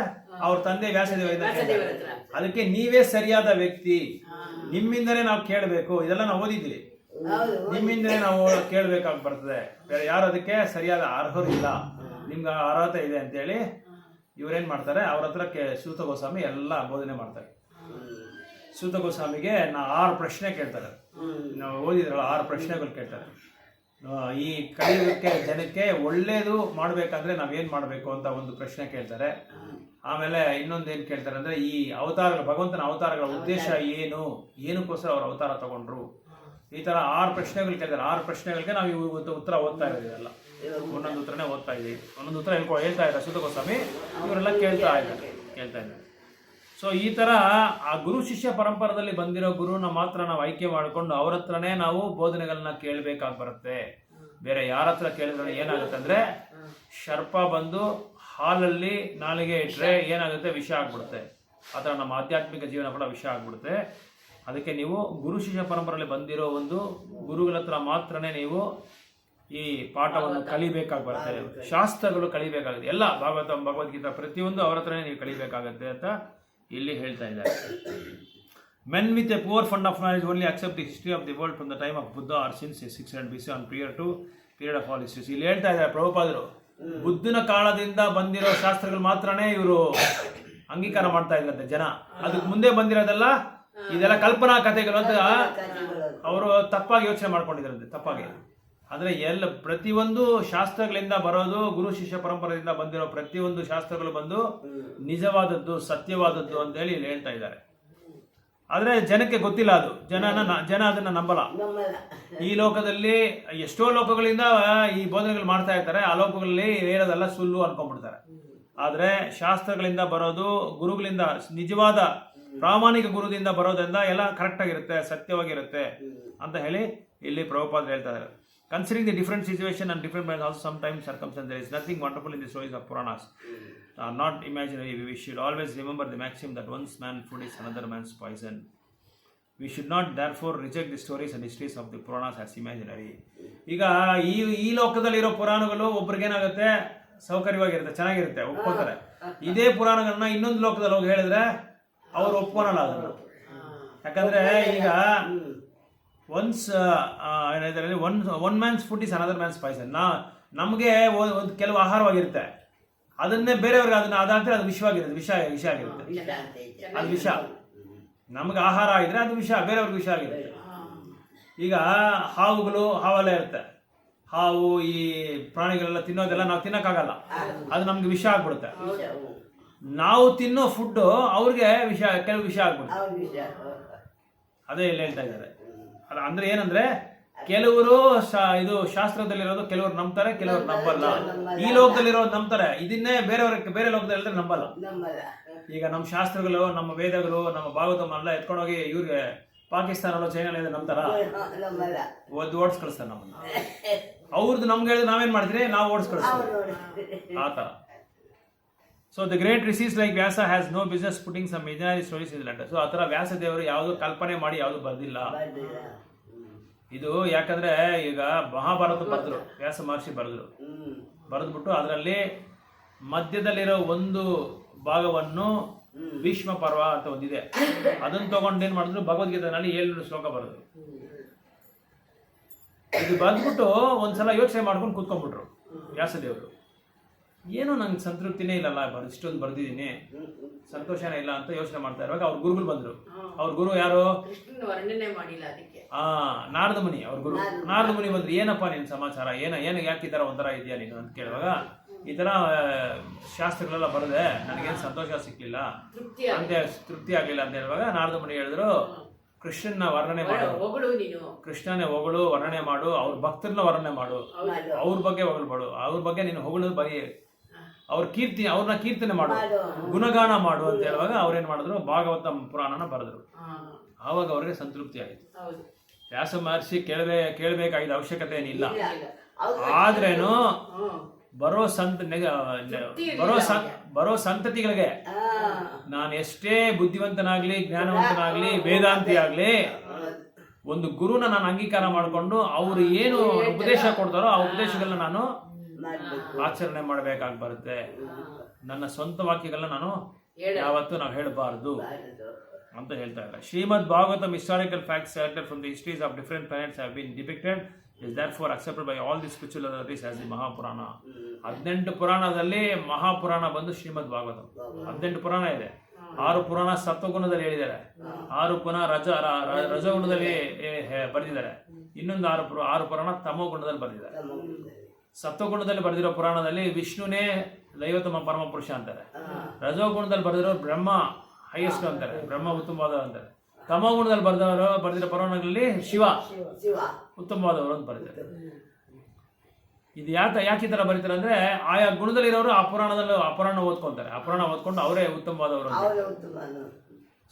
ಅವ್ರ ತಂದೆ ವ್ಯಾಸದೇವರಿಂದ ಕೇಳಿದ್ದಾರೆ. ಅದಕ್ಕೆ ನೀವೇ ಸರಿಯಾದ ವ್ಯಕ್ತಿ, ನಿಮ್ಮಿಂದನೇ ನಾವು ಕೇಳಬೇಕು. ಇದೆಲ್ಲ ನಾವು ಓದಿದ್ವಿ. ನಿಮ್ಮಿಂದನೇ ನಾವು ಕೇಳಬೇಕಾಗಿ ಬರ್ತದೆ. ಬೇರೆ ಯಾರು ಅದಕ್ಕೆ ಸರಿಯಾದ ಅರ್ಹರು ಇಲ್ಲ, ನಿಮ್ಗೆ ಅರ್ಹತೆ ಇದೆ ಅಂತೇಳಿ ಇವ್ರೇನ್ ಮಾಡ್ತಾರೆ, ಅವ್ರ ಹತ್ರ ಸೂತ ಗೋಸ್ವಾಮಿ ಎಲ್ಲ ಬೋಧನೆ ಮಾಡ್ತಾರೆ. ಸೂತ ಗೋಸ್ವಾಮಿಗೆ 6 ಪ್ರಶ್ನೆ ಕೇಳ್ತಾರೆ. ನಾವು ಓದಿದ್ರಲ್ಲ, 6 ಪ್ರಶ್ನೆಗಳು ಕೇಳ್ತಾರೆ. ಈ ಕಲಿಯುಗಕ್ಕೆ ಜನಕ್ಕೆ ಒಳ್ಳೇದು ಮಾಡ್ಬೇಕಂದ್ರೆ ನಾವೇನ್ ಮಾಡ್ಬೇಕು ಅಂತ ಒಂದು ಪ್ರಶ್ನೆ ಕೇಳ್ತಾರೆ. ಆಮೇಲೆ ಇನ್ನೊಂದೇನ್ ಕೇಳ್ತಾರೆ ಅಂದ್ರೆ, ಈ ಅವತಾರಗಳು, ಭಗವಂತನ ಅವತಾರಗಳ ಉದ್ದೇಶ ಏನು, ಏನಕ್ಕೋಸ್ಕರ ಅವ್ರ ಅವತಾರ ತಗೊಂಡ್ರು, ಈ ತರ 6 ಪ್ರಶ್ನೆಗಳು ಕೇಳ್ತಾರೆ. 6 ಪ್ರಶ್ನೆಗಳಿಗೆ ನಾವು ಇವತ್ತು ಉತ್ತರ ಓದ್ತಾ ಇರೋದಿಲ್ಲ. ಒಂದೊಂದು ಉತ್ತರನೇ ಓದ್ತಾ ಇದೀವಿ. ಒಂದೊಂದು ಉತ್ತರ ಹೇಳ್ತಾ ಇದ್ದಾರೆ ಸೂತ ಗೋಸ್ವಾಮಿ. ಇವರೆಲ್ಲ ಕೇಳ್ತಾ ಇದ್ದಾರೆ. ಸೊ ಈ ತರ ಆ ಗುರು ಶಿಷ್ಯ ಪರಂಪರದಲ್ಲಿ ಬಂದಿರೋ ಗುರುನ ಮಾತ್ರ ನಾವು ಆಯ್ಕೆ ಮಾಡಿಕೊಂಡು ಅವ್ರ ಹತ್ರನೇ ನಾವು ಬೋಧನೆಗಳನ್ನ ಕೇಳಬೇಕಾಗಿ ಬರುತ್ತೆ. ಬೇರೆ ಯಾರ ಹತ್ರ ಕೇಳಿದ್ರೆ ಏನಾಗುತ್ತೆ ಅಂದ್ರೆ, ಶರ್ಪ ಬಂದು ಹಾಲಲ್ಲಿ ನಾಲಿಗೆ ಇಟ್ರೆ ಏನಾಗುತ್ತೆ, ವಿಷ ಆಗ್ಬಿಡುತ್ತೆ. ಆ ಥರ ನಮ್ಮ ಆಧ್ಯಾತ್ಮಿಕ ಜೀವನ ಕೂಡ ವಿಷ ಆಗ್ಬಿಡುತ್ತೆ. ಅದಕ್ಕೆ ನೀವು ಗುರು ಶಿಷ್ಯ ಪರಂಪರೆಯಲ್ಲಿ ಬಂದಿರೋ ಒಂದು ಗುರುಗಳ ಹತ್ರ ಮಾತ್ರನೇ ನೀವು ಈ ಪಾಠವನ್ನು ಕಲಿಬೇಕಾಗಿ ಬರುತ್ತೆ. ಶಾಸ್ತ್ರಗಳು ಕಲಿಬೇಕಾಗುತ್ತೆ. ಎಲ್ಲ ಭಾಗವತ, ಭಗವದ್ಗೀತಾ ಪ್ರತಿಯೊಂದು ಅವ್ರ ಹತ್ರನೇ ನೀವು ಕಲಿಬೇಕಾಗತ್ತೆ ಅಂತ ಇಲ್ಲಿ ಹೇಳ್ತಾ ಇದ್ದಾರೆ. Men with a poor fund of knowledge only accept the history of the world from the time of Buddha or since 600 BC on period of all histories. ಇಲ್ಲಿ ಹೇಳ್ತಾ ಇದ್ದಾರೆ ಪ್ರಭುಪಾದರು, ಬುದ್ಧನ ಕಾಲದಿಂದ ಬಂದಿರೋ ಶಾಸ್ತ್ರಗಳು ಮಾತ್ರನೇ ಇವರು ಅಂಗೀಕಾರ ಮಾಡ್ತಾ ಇದ್ದಂತೆ ಜನ. ಅದಕ್ಕೆ ಮುಂದೆ ಬಂದಿರೋದೆಲ್ಲ ಇದೆಲ್ಲ ಕಲ್ಪನಾ ಕಥೆಗಳು ಅಂತ ಅವರು ತಪ್ಪಾಗಿ ಯೋಚನೆ ಮಾಡ್ಕೊಂಡಿದ್ರಂತೆ. ತಪ್ಪಾಗಿ ಅಂದ್ರೆ ಪ್ರತಿಯೊಂದು ಶಾಸ್ತ್ರಗಳಿಂದ ಬರೋದು, ಗುರು ಶಿಷ್ಯ ಪರಂಪರೆಯಿಂದ ಬಂದಿರೋ ಪ್ರತಿಯೊಂದು ಶಾಸ್ತ್ರಗಳು ಬಂದು ನಿಜವಾದದ್ದು, ಸತ್ಯವಾದದ್ದು ಅಂತ ಹೇಳಿ ಇಲ್ಲಿ ಹೇಳ್ತಾ ಇದ್ದಾರೆ. ಆದ್ರೆ ಜನಕ್ಕೆ ಗೊತ್ತಿಲ್ಲ ಅದು. ಜನ ಅದನ್ನ ನಂಬಲ್ಲ. ಈ ಲೋಕದಲ್ಲಿ ಎಷ್ಟೋ ಲೋಕಗಳಿಂದ ಈ ಬೋಧನೆಗಳು ಮಾಡ್ತಾ ಇರ್ತಾರೆ. ಆ ಲೋಕಗಳಲ್ಲಿ ಹೇಳೋದೆಲ್ಲ ಸುಳ್ಳು ಅನ್ಕೊಂಡ್ಬಿಡ್ತಾರೆ. ಆದ್ರೆ ಶಾಸ್ತ್ರಗಳಿಂದ ಬರೋದು, ಗುರುಗಳಿಂದ, ನಿಜವಾದ ಪ್ರಾಮಾಣಿಕ ಗುರುದಿಂದ ಬರೋದ್ರಿಂದ ಎಲ್ಲ ಕರೆಕ್ಟ್ ಆಗಿರುತ್ತೆ, ಸತ್ಯವಾಗಿರುತ್ತೆ ಅಂತ ಹೇಳಿ ಇಲ್ಲಿ ಪ್ರಭುಪಾದರು ಹೇಳ್ತಾ ಇದ್ದಾರೆ. Considering the different situation and different minds, also sometimes circumstances, there is nothing wonderful in the stories of Puranas. Are not imaginary. We should always remember the maxim that one's man's food is another man's poison. We should not therefore reject the stories and histories of the Puranas as imaginary. ಈಗ ಈ ಲೋಕದಲ್ಲಿರೋ ಪುರಾಣಗಳು ಒಬ್ರಿಗೇನಾಗುತ್ತೆ, ಸೌಕರ್ಯವಾಗಿರುತ್ತೆ, ಚೆನ್ನಾಗಿರುತ್ತೆ, ಒಪ್ಕೋತಾರೆ. ಇದೇ ಪುರಾಣಗಳನ್ನ ಇನ್ನೊಂದು ಲೋಕದಲ್ಲಿ ಹೋಗಿ ಹೇಳಿದ್ರೆ ಅವ್ರು ಒಪ್ಕೊಳಲ್ಲ ಅದನ್ನು. ಯಾಕಂದ್ರೆ ಈಗ once one man's food is another man's poison. ನಮಗೆ ಒಂದು ಕೆಲವು ಆಹಾರವಾಗಿರುತ್ತೆ, ಅದನ್ನೇ ಬೇರೆಯವ್ರಿಗೆ ಅದಾದ್ರೆ ಅದು ವಿಷವಾಗಿರುತ್ತೆ, ವಿಷ ಆಗಿರುತ್ತೆ. ಅದು ವಿಷ. ನಮ್ಗೆ ಆಹಾರ ಆಗಿದ್ರೆ ಅದು ವಿಷ, ಬೇರೆಯವ್ರಿಗೆ ವಿಷ ಆಗಿರುತ್ತೆ. ಈಗ ಹಾವೆಲ್ಲ ಇರುತ್ತೆ. ಹಾವು, ಈ ಪ್ರಾಣಿಗಳೆಲ್ಲ ತಿನ್ನೋದೆಲ್ಲ ನಾವು ತಿನ್ನಕ್ಕಾಗಲ್ಲ, ಅದು ನಮ್ಗೆ ವಿಷ ಆಗ್ಬಿಡುತ್ತೆ. ನಾವು ತಿನ್ನೋ ಫುಡ್ ಅವ್ರಿಗೆ ಕೆಲವು ವಿಷ ಆಗ್ಬಿಡುತ್ತೆ. ಅದೇ ಇಲ್ಲಿ ಹೇಳ್ತಾ ಇದ್ದಾರೆ. ಅಂದ್ರೆ ಏನಂದ್ರೆ, ಕೆಲವರು ಇದು ಶಾಸ್ತ್ರದಲ್ಲಿರೋದು ಕೆಲವರು ನಂಬ್ತಾರೆ, ಕೆಲವರು ನಂಬಲ್ಲ. ಈ ಲೋಕದಲ್ಲಿರೋದು ನಂಬ್ತಾರೆ, ಇದನ್ನೇ ಬೇರೆ ಲೋಕದಲ್ಲಿ ನಂಬಲ್ಲ. ಈಗ ನಮ್ಮ ಶಾಸ್ತ್ರಗಳು, ನಮ್ಮ ವೇದಗಳು, ನಮ್ಮ ಭಾಗವತಮ್ಮ ಎಲ್ಲ ಎತ್ಕೊಂಡೋಗಿ ಇವ್ರಿಗೆ ಪಾಕಿಸ್ತಾನ, ಚೈನಾ ನಂಬ್ತಾರ, ಓಡಿಸ್ ಕಳಿಸ್ತಾರೆ ನಮ್ಮನ್ನ. ಅವ್ರದ್ದು ನಮ್ಗೆ ಹೇಳಿದ್ರೆ ನಾವೇನ್ ಮಾಡ್ತೀರಿ, ನಾವು ಓಡಿಸ್ ಕಳಿಸ್ತೀವಿ. ಆ ತರ. So the great rishis like Vyasa has no business putting some imaginary stories in the letter. So ಆ ಥರ ವ್ಯಾಸದೇವರು ಯಾವುದು ಕಲ್ಪನೆ ಮಾಡಿ ಯಾವುದು ಬರ್ದಿಲ್ಲ. ಇದು ಯಾಕಂದ್ರೆ ಈಗ ಮಹಾಭಾರತ ಬರೆದ್ರು, ವ್ಯಾಸ ಮಹರ್ಷಿ ಬರೆದ್ಬಿಟ್ಟು ಅದರಲ್ಲಿ ಮಧ್ಯದಲ್ಲಿರೋ ಒಂದು ಭಾಗವನ್ನು ಭೀಷ್ಮ ಪರ್ವ ಅಂತ ಒಂದಿದೆ, ಅದನ್ನ ತಗೊಂಡು ಏನ್ ಮಾಡಿದ್ರು, ಭಗವದ್ಗೀತೆನಲ್ಲಿ 700 ಶ್ಲೋಕ ಬರೆದ್ರು. ಇದು ಬಂದ್ಬಿಟ್ಟು ಒಂದ್ಸಲ ಯೋಚನೆ ಮಾಡ್ಕೊಂಡು ಕೂತ್ಕೊಂಡ್ಬಿಟ್ರು ವ್ಯಾಸದೇವರು. ಏನೋ ನಂಗೆ ಸಂತೃಪ್ತಿನೇ ಇಲ್ಲಲ್ಲ, ಇಷ್ಟೊಂದು ಬರ್ದಿದ್ದೀನಿ, ಸಂತೋಷನೇ ಇಲ್ಲ ಅಂತ ಯೋಚನೆ ಮಾಡ್ತಾ ಇರುವಾಗ ಅವ್ರ ಗುರುಗಳು ಬಂದ್ರು. ಅವ್ರ ಗುರು ಯಾರು? ನಾರದ ಮುನಿ. ಅವ್ರ ಗುರು ನಾರದ ಮುನಿ ಬಂದ್ರು. ಏನಪ್ಪಾ ನಿನ್ ಸಮಾಚಾರ, ಯಾಕೆ ಈ ತರ ಒಂಥರ ಇದೆಯಾ ನೀನು ಅಂತ ಕೇಳುವಾಗ ಈ ತರ ಶಾಸ್ತ್ರಗಳೆಲ್ಲ ಬರದೆ ನನಗೇನು ಸಂತೋಷ ಸಿಕ್ಲಿಲ್ಲ ಅಂತ ತೃಪ್ತಿ ಆಗ್ಲಿಲ್ಲ ಅಂತ ಹೇಳುವಾಗ ನಾರದ ಮುನಿ ಹೇಳಿದ್ರು ಕೃಷ್ಣನ ವರ್ಣನೆ ಮಾಡು, ಕೃಷ್ಣನೇ ಹೊಗಳು ವರ್ಣನೆ ಮಾಡು, ಅವ್ರ ಭಕ್ತರನ್ನ ವರ್ಣನೆ ಮಾಡು, ಅವ್ರ ಬಗ್ಗೆ ಹೊಗಳ್ಬೇಡು, ಅವ್ರ ಬಗ್ಗೆ ನೀನು ಹೊಗಳು ಬರೀ ಅವ್ರ ಅವ್ರನ್ನ ಕೀರ್ತನೆ ಮಾಡು, ಗುಣಗಾನ ಮಾಡು ಅಂತ ಹೇಳುವಾಗ ಅವ್ರೇನ್ ಮಾಡಿದ್ರು ಭಾಗವತ ಪುರಾಣನ ಬರೆದ್ರು. ಆವಾಗ ಅವ್ರಿಗೆ ಸಂತೃಪ್ತಿ ಆಯಿತು. ವ್ಯಾಸ ಮಹರ್ಷಿ ಕೇಳಬೇಕಾಗಿದ್ದ ಅವಶ್ಯಕತೆ ಏನಿಲ್ಲ. ಆದ್ರೇನು ಬರೋ ಸಂತತಿಗಳಿಗೆ ನಾನು ಎಷ್ಟೇ ಬುದ್ಧಿವಂತನಾಗ್ಲಿ ಜ್ಞಾನವಂತನಾಗ್ಲಿ ವೇದಾಂತಿ ಆಗ್ಲಿ ಒಂದು ಗುರುನ ನಾನು ಅಂಗೀಕಾರ ಮಾಡಿಕೊಂಡು ಅವ್ರು ಏನು ಉಪದೇಶ ಕೊಡ್ತಾರೋ ಆ ಉಪದೇಶಗಳನ್ನ ನಾನು ಆಚರಣೆ ಮಾಡಬೇಕಾಗಿ ಬರುತ್ತೆ. ನನ್ನ ಸ್ವಂತ ವಾಕ್ಯಗಳನ್ನ ನಾನು ಯಾವತ್ತೂ ನಾವು ಹೇಳಬಾರ್ದು ಅಂತ ಹೇಳ್ತಾ ಇದ್ದಾರೆ. ಶ್ರೀಮದ್ Bhagavatam historical facts selected from the histories of different planets have been depicted is therefore accepted by all the spiritual authorities as the Mahapurana. 18 ಪುರಾಣದಲ್ಲಿ ಮಹಾಪುರಾಣ ಬಂದು ಶ್ರೀಮದ್ ಭಾಗವತಂ. 18 ಪುರಾಣ ಇದೆ. 6 ಪುರಾಣ ಸತ್ವಗುಣದಲ್ಲಿ ಹೇಳಿದ್ದಾರೆ, 6 ಪುನಃ ರಜಗುಣದಲ್ಲಿ ಬರೆದಿದ್ದಾರೆ, ಇನ್ನೊಂದು 6 ಪುರಾಣ ತಮೋ ಗುಣದಲ್ಲಿ ಬರೆದಿದ್ದಾರೆ. ಸತ್ವಗುಣದಲ್ಲಿ ಬರೆದಿರೋ ಪುರಾಣದಲ್ಲಿ ವಿಷ್ಣುನೇ ದೈವತಮ ಪರಮ ಪುರುಷ ಅಂತಾರೆ. ರಜೋಗುಣದಲ್ಲಿ ಬರೆದಿರೋ ಬ್ರಹ್ಮ ಹೈಯೆಸ್ಟ್ ಅಂತಾರೆ, ಬ್ರಹ್ಮ ಉತ್ತಮವಾದ ಅಂತಾರೆ. ತಮೋಗುಣದಲ್ಲಿ ಬರೆದಿರೋ ಪುರಾಣಗಳಲ್ಲಿ ಶಿವ ಉತ್ತಮವಾದವರು ಅಂತ ಬರೀತಾರೆ. ಇದು ಯಾಕೆ ಈ ತರ ಬರೀತಾರೆ ಅಂದ್ರೆ ಆಯಾ ಗುಣದಲ್ಲಿರೋರು ಆ ಪುರಾಣ ಓದ್ಕೊಂತಾರೆ, ಆ ಪುರಾಣ ಓದ್ಕೊಂಡು ಅವರೇ ಉತ್ತಮವಾದವರು.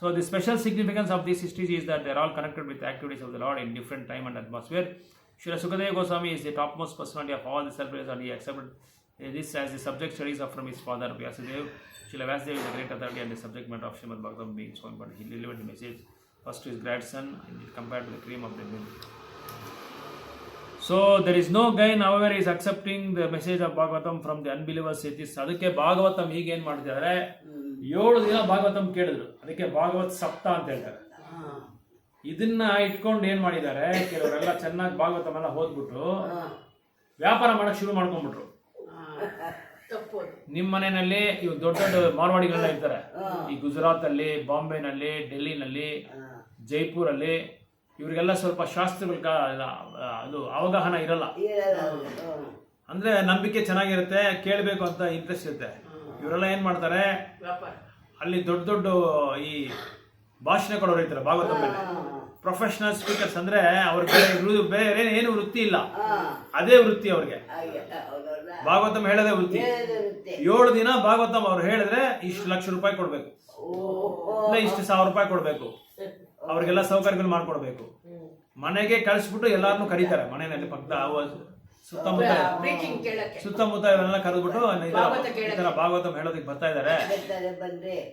So the special significance of this history is that they are all connected with the activities of the Lord in different time and atmosphere. Srila Sukadeva Goswami is the topmost personality of all the celebrations and he accepted this as the subject studies from his father Vyasadeva. Srila Vyasadeva is a great authority and the subject matter of Srimad Bhagavatam being so important. He delivered the message first to his grandson and compared to the cream of the milk. So there is no gain, however, is accepting the message of Bhagavatam from the unbelievers atheists. ಅದಕ್ಕೆ ಭಾಗವತಂ ಈಗ ಏನ್ ಮಾಡ್ತಿದ್ದಾರೆ, 7 ದಿನ ಭಾಗವತಂ ಕೇಳಿದ್ರು, ಅದಕ್ಕೆ ಭಾಗವತ್ ಸಪ್ತ ಅಂತ ಹೇಳ್ತಾರೆ. ಇದನ್ನ ಇಟ್ಕೊಂಡು ಏನ್ ಮಾಡಿದ್ದಾರೆ, ಕೆಲವರೆಲ್ಲ ಚೆನ್ನಾಗಿ ಭಾಗವತಂ ಎಲ್ಲ ಓದ್ಬಿಟ್ಟು ವ್ಯಾಪಾರ ಮಾಡಕ್ ಶುರು ಮಾಡ್ಕೊಂಡ್ಬಿಟ್ರು. ನಿಮ್ಮ ಮನೆಯಲ್ಲಿ ಇವು ದೊಡ್ಡ ದೊಡ್ಡ ಮಾರ್ವಾಡಿಗಳೆಲ್ಲ ಇರ್ತಾರೆ, ಈ ಗುಜರಾತ್ ಅಲ್ಲಿ, ಬಾಂಬೆನಲ್ಲಿ, ಡೆಲ್ಲಿನಲ್ಲಿ, ಜೈಪುರಲ್ಲಿ, ಇವರಿಗೆಲ್ಲ ಸ್ವಲ್ಪ ಶಾಸ್ತ್ರಗಳ ಅದು ಅವಗಾಹನ ಇರಲ್ಲ. ಅಂದ್ರೆ ನಂಬಿಕೆ ಚೆನ್ನಾಗಿರುತ್ತೆ, ಕೇಳಬೇಕು ಅಂತ ಇಂಟ್ರೆಸ್ಟ್ ಇರುತ್ತೆ. ಇವರೆಲ್ಲ ಏನ್ ಮಾಡ್ತಾರೆ, ಅಲ್ಲಿ ದೊಡ್ಡ ದೊಡ್ಡ ಈ ಭಾಷಣ ಕೊಡೋರು ಇರ್ತಾರೆ ಭಾಗವತ ಮೇಲೆ, ಪ್ರೊಫೆಷನಲ್ ಸ್ಪೀಕರ್ಸ್. ಅಂದ್ರೆ ಅವ್ರಿಗೆ ಬೇರೆ ಏನು ವೃತ್ತಿ ಇಲ್ಲ, ಅದೇ ವೃತ್ತಿ ಅವ್ರಿಗೆ. ಭಾಗವತಂ ಹೇಳೋದೇ ವೃತ್ತಿ. 7 ದಿನ ಭಾಗವತಂ ಅವ್ರು ಹೇಳಿದ್ರೆ ಇಷ್ಟು ಲಕ್ಷ ರೂಪಾಯಿ ಕೊಡ್ಬೇಕು, ಇಲ್ಲ ಇಷ್ಟು 1000 ರೂಪಾಯಿ ಕೊಡ್ಬೇಕು, ಅವ್ರಿಗೆಲ್ಲ ಸೌಕರ್ಯಗಳು ಮಾಡ್ಕೊಡ್ಬೇಕು. ಮನೆಗೆ ಕಳಿಸ್ಬಿಟ್ಟು ಎಲ್ಲಾರನ್ನು ಕರೀತಾರೆ, ಮನೆಯಲ್ಲಿ ಪಕ್ಕದ ಸುತ್ತಮುತ್ತ ಇವರೆಲ್ಲ ಕರೆದ್ಬಿಟ್ಟು ಈ ತರ ಭಾಗವತಂ ಹೇಳೋದಕ್ಕೆ ಬರ್ತಾ ಇದಾರೆ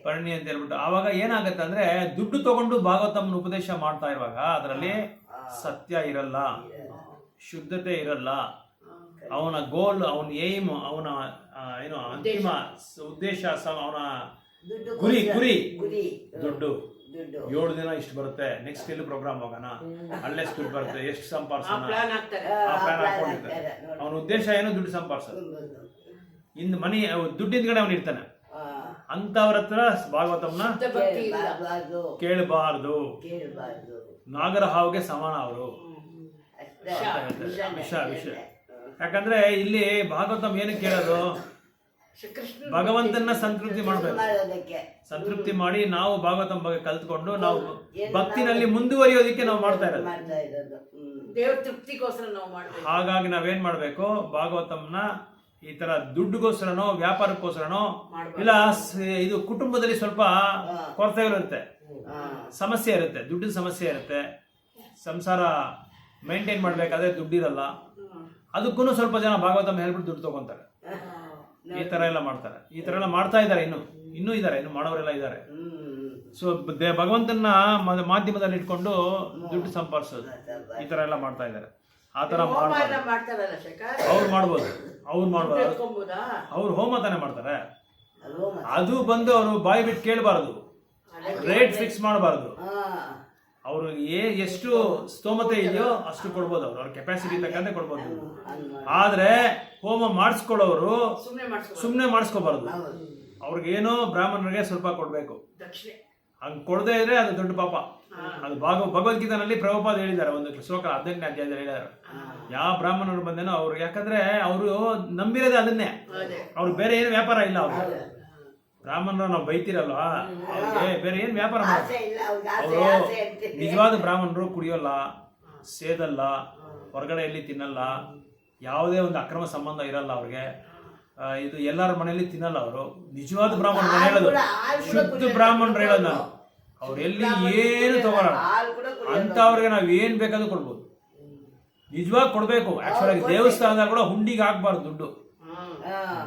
ಪರ್ಣಿ ಅಂತ ಹೇಳ್ಬಿಟ್ಟು. ಆವಾಗ ಏನಾಗತ್ತೆ ಅಂದ್ರೆ ದುಡ್ಡು ತಗೊಂಡು ಭಾಗವತಂ ಉಪದೇಶ ಮಾಡ್ತಾ ಇರುವಾಗ ಅದರಲ್ಲಿ ಸತ್ಯ ಇರಲ್ಲ, ಶುದ್ಧತೆ ಇರಲ್ಲ. ಅವನ ಗೋಲ್, ಅವನ ಏಮ್, ಅವನ ಏನು ಅಂತಿಮ ಉದ್ದೇಶ, ಅವನ ಗುರಿ ದುಡ್ಡು. 7 ದಿನ ಇಷ್ಟು ಬರುತ್ತೆ, ನೆಕ್ಸ್ಟ್ ಎಲ್ಲಿ ಪ್ರೋಗ್ರಾಮ್ ಹೋಗೋಣ, ಅಲ್ಲೇ ದುಡ್ಡು ಬರುತ್ತೆ, ಎಷ್ಟು ಸಂಪಾದಿಸೋಣ ಆ ಪ್ಲಾನ್ ಹಾಕೊಂಡಿರ್ತಾರೆ. ಅವನ ಉದ್ದೇಶ ಏನು, ದುಡ್ಡು ಸಂಪಾದಿಸೋದು. ಇನ್ನು ಮನಿ ದುಡ್ಡಿನ ಅವನು ಇರ್ತಾನೆ. ಅಂತವ್ರ ಹತ್ರ ಭಾಗವತಂನ ಕೇಳಬಾರ್ದು. ನಾಗರ ಹಾವಿಗೆ ಸಮಾನ ಅವರು, ವಿಷ. ಯಾಕಂದ್ರೆ ಇಲ್ಲಿ ಭಾಗವತಂ ಏನಕ್ಕೆ ಕೇಳೋದು, ಭಗವಂತನ ಸಂತೃಪ್ತಿ ಮಾಡಬೇಕು. ಸಂತೃಪ್ತಿ ಮಾಡಿ ನಾವು ಭಾಗವತಂ ಬಗ್ಗೆ ಕಲ್ತ್ಕೊಂಡು ನಾವು ಭಕ್ತಿನಲ್ಲಿ ಮುಂದುವರಿಯೋದಕ್ಕೆ ನಾವು ಮಾಡ್ತಾ ಇರೋದು. ದೇವರ ತೃಪ್ತಿಗೋಸ್ಕರ ನಾವು ಮಾಡ್ತೀವಿ. ಹಾಗಾಗಿ ನಾವೇನ್ ಮಾಡ್ಬೇಕು, ಭಾಗವತಂನ ಈ ತರ ದುಡ್ಡುಗೋಸ್ಕರನೋ ವ್ಯಾಪಾರಕ್ಕೋಸ್ಕರನೋ ಇಲ್ಲ, ಇದು ಕುಟುಂಬದಲ್ಲಿ ಸ್ವಲ್ಪ ಕೊರತೆಗಳಿರುತ್ತೆ, ಸಮಸ್ಯೆ ಇರುತ್ತೆ, ದುಡ್ಡಿನ ಸಮಸ್ಯೆ ಇರುತ್ತೆ, ಸಂಸಾರ ಮೇಂಟೈನ್ ಮಾಡ್ಬೇಕಾದ್ರೆ ದುಡ್ಡಿರಲ್ಲ, ಅದಕ್ಕೂ ಸ್ವಲ್ಪ ಜನ ಭಾಗವತಂ ಹೇಳ್ಬಿಟ್ಟು ದುಡ್ಡು ತಗೊಂತಾರೆ. ಈ ತರ ಎಲ್ಲ ಮಾಡ್ತಾರೆ, ಈ ತರ ಎಲ್ಲ ಮಾಡ್ತಾ ಇದ್ದಾರೆ, ಇನ್ನೂ ಇದ್ದಾರೆ, ಇನ್ನು ಮಾಡೋರೆಲ್ಲ ಇದ್ದಾರೆ. ಸೊ ಭಗವಂತನ ಮಾಧ್ಯಮದಲ್ಲಿ ಇಟ್ಕೊಂಡು ದುಡ್ಡು ಸಂಪಾದಿಸೋದು, ಈ ತರ ಎಲ್ಲ ಮಾಡ್ತಾ ಇದ್ದಾರೆ. ಆ ತರ ಅವ್ರು ಮಾಡ್ಬೋದು, ಅವ್ರು ಹೋಮ ತಾನೇ ಮಾಡ್ತಾರೆ. ಅದು ಬಂದು ಅವರು ಬಾಯಿ ಬಿಟ್ಟು ಕೇಳಬಾರದು, ರೇಟ್ ಫಿಕ್ಸ್ ಮಾಡಬಾರದು. ಅವ್ರಿಗೆ ಎಷ್ಟು ಸ್ತೋಮತೆ ಇದೆಯೋ ಅಷ್ಟು ಕೊಡ್ಬೋದು, ಅವ್ರ ಕೆಪಾಸಿಟಿ ತಕ್ಕಂತೆ ಕೊಡ್ಬೋದು. ಆದ್ರೆ ಹೋಮ ಮಾಡಿಸ್ಕೊಳ್ಳೋರು ಸುಮ್ಮನೆ ಮಾಡಿಸ್ಕೋಬಾರ್ದು. ಅವ್ರಿಗೇನೋ ಬ್ರಾಹ್ಮಣರಿಗೆ ಸ್ವಲ್ಪ ಕೊಡ್ಬೇಕು, ಹಂಗ್ ಕೊಡದೇ ಇದ್ರೆ ಅದು ದೊಡ್ಡ ಪಾಪ. ಅದು ಭಗವದ್ಗೀತಾನಲ್ಲಿ ಪ್ರಭುಪಾದ ಹೇಳಿದ್ದಾರೆ, ಒಂದು ಶ್ಲೋಕ 18ನೇ ಅಧ್ಯಾಯದಲ್ಲಿ ಹೇಳಿದ್ದಾರೆ, ಯಾವ ಬ್ರಾಹ್ಮಣರು ಬಂದೇನೋ ಅವ್ರು, ಯಾಕಂದ್ರೆ ಅವರು ನಂಬಿರೋದೇ ಅದನ್ನೇ, ಅವ್ರು ಬೇರೆ ಏನು ವ್ಯಾಪಾರ ಇಲ್ಲ. ಅವ್ರು ಬ್ರಾಹ್ಮಣರು ನಾವು ಬೈತಿರಲ್ವ, ಅವ್ರಿಗೆ ಬೇರೆ ಏನ್ ವ್ಯಾಪಾರ ಅವರು ನಿಜವಾದ ಬ್ರಾಹ್ಮಣರು ಕುಡಿಯೋಲ್ಲ, ಸೇದಲ್ಲ, ಹೊರಗಡೆ ಎಲ್ಲಿ ತಿನ್ನಲ್ಲ, ಯಾವುದೇ ಒಂದು ಅಕ್ರಮ ಸಂಬಂಧ ಇರಲ್ಲ ಅವ್ರಿಗೆ. ಇದು ಎಲ್ಲರ ಮನೆಯಲ್ಲಿ ತಿನ್ನಲ್ಲ ಅವರು. ನಿಜವಾದ ಬ್ರಾಹ್ಮಣರು ಹೇಳೋದು, ಶುದ್ಧ ಬ್ರಾಹ್ಮಣರು ಹೇಳೋದು ನಾನು, ಅವ್ರು ಎಲ್ಲಿ ಏನು ತಗೊಳ್ಳಲ್ಲ ಅಂತ. ಅವ್ರಿಗೆ ನಾವ್ ಏನ್ ಬೇಕಾದ್ರೂ ಕೊಡ್ಬೋದು, ನಿಜವಾಗಿ ಕೊಡ್ಬೇಕು. ಆಕ್ಚುಲ್ ಆಗಿ ದೇವಸ್ಥಾನದಾಗ ಕೂಡ ಹುಂಡಿಗೆ ಹಾಕ್ಬಾರ್ದು ದುಡ್ಡು.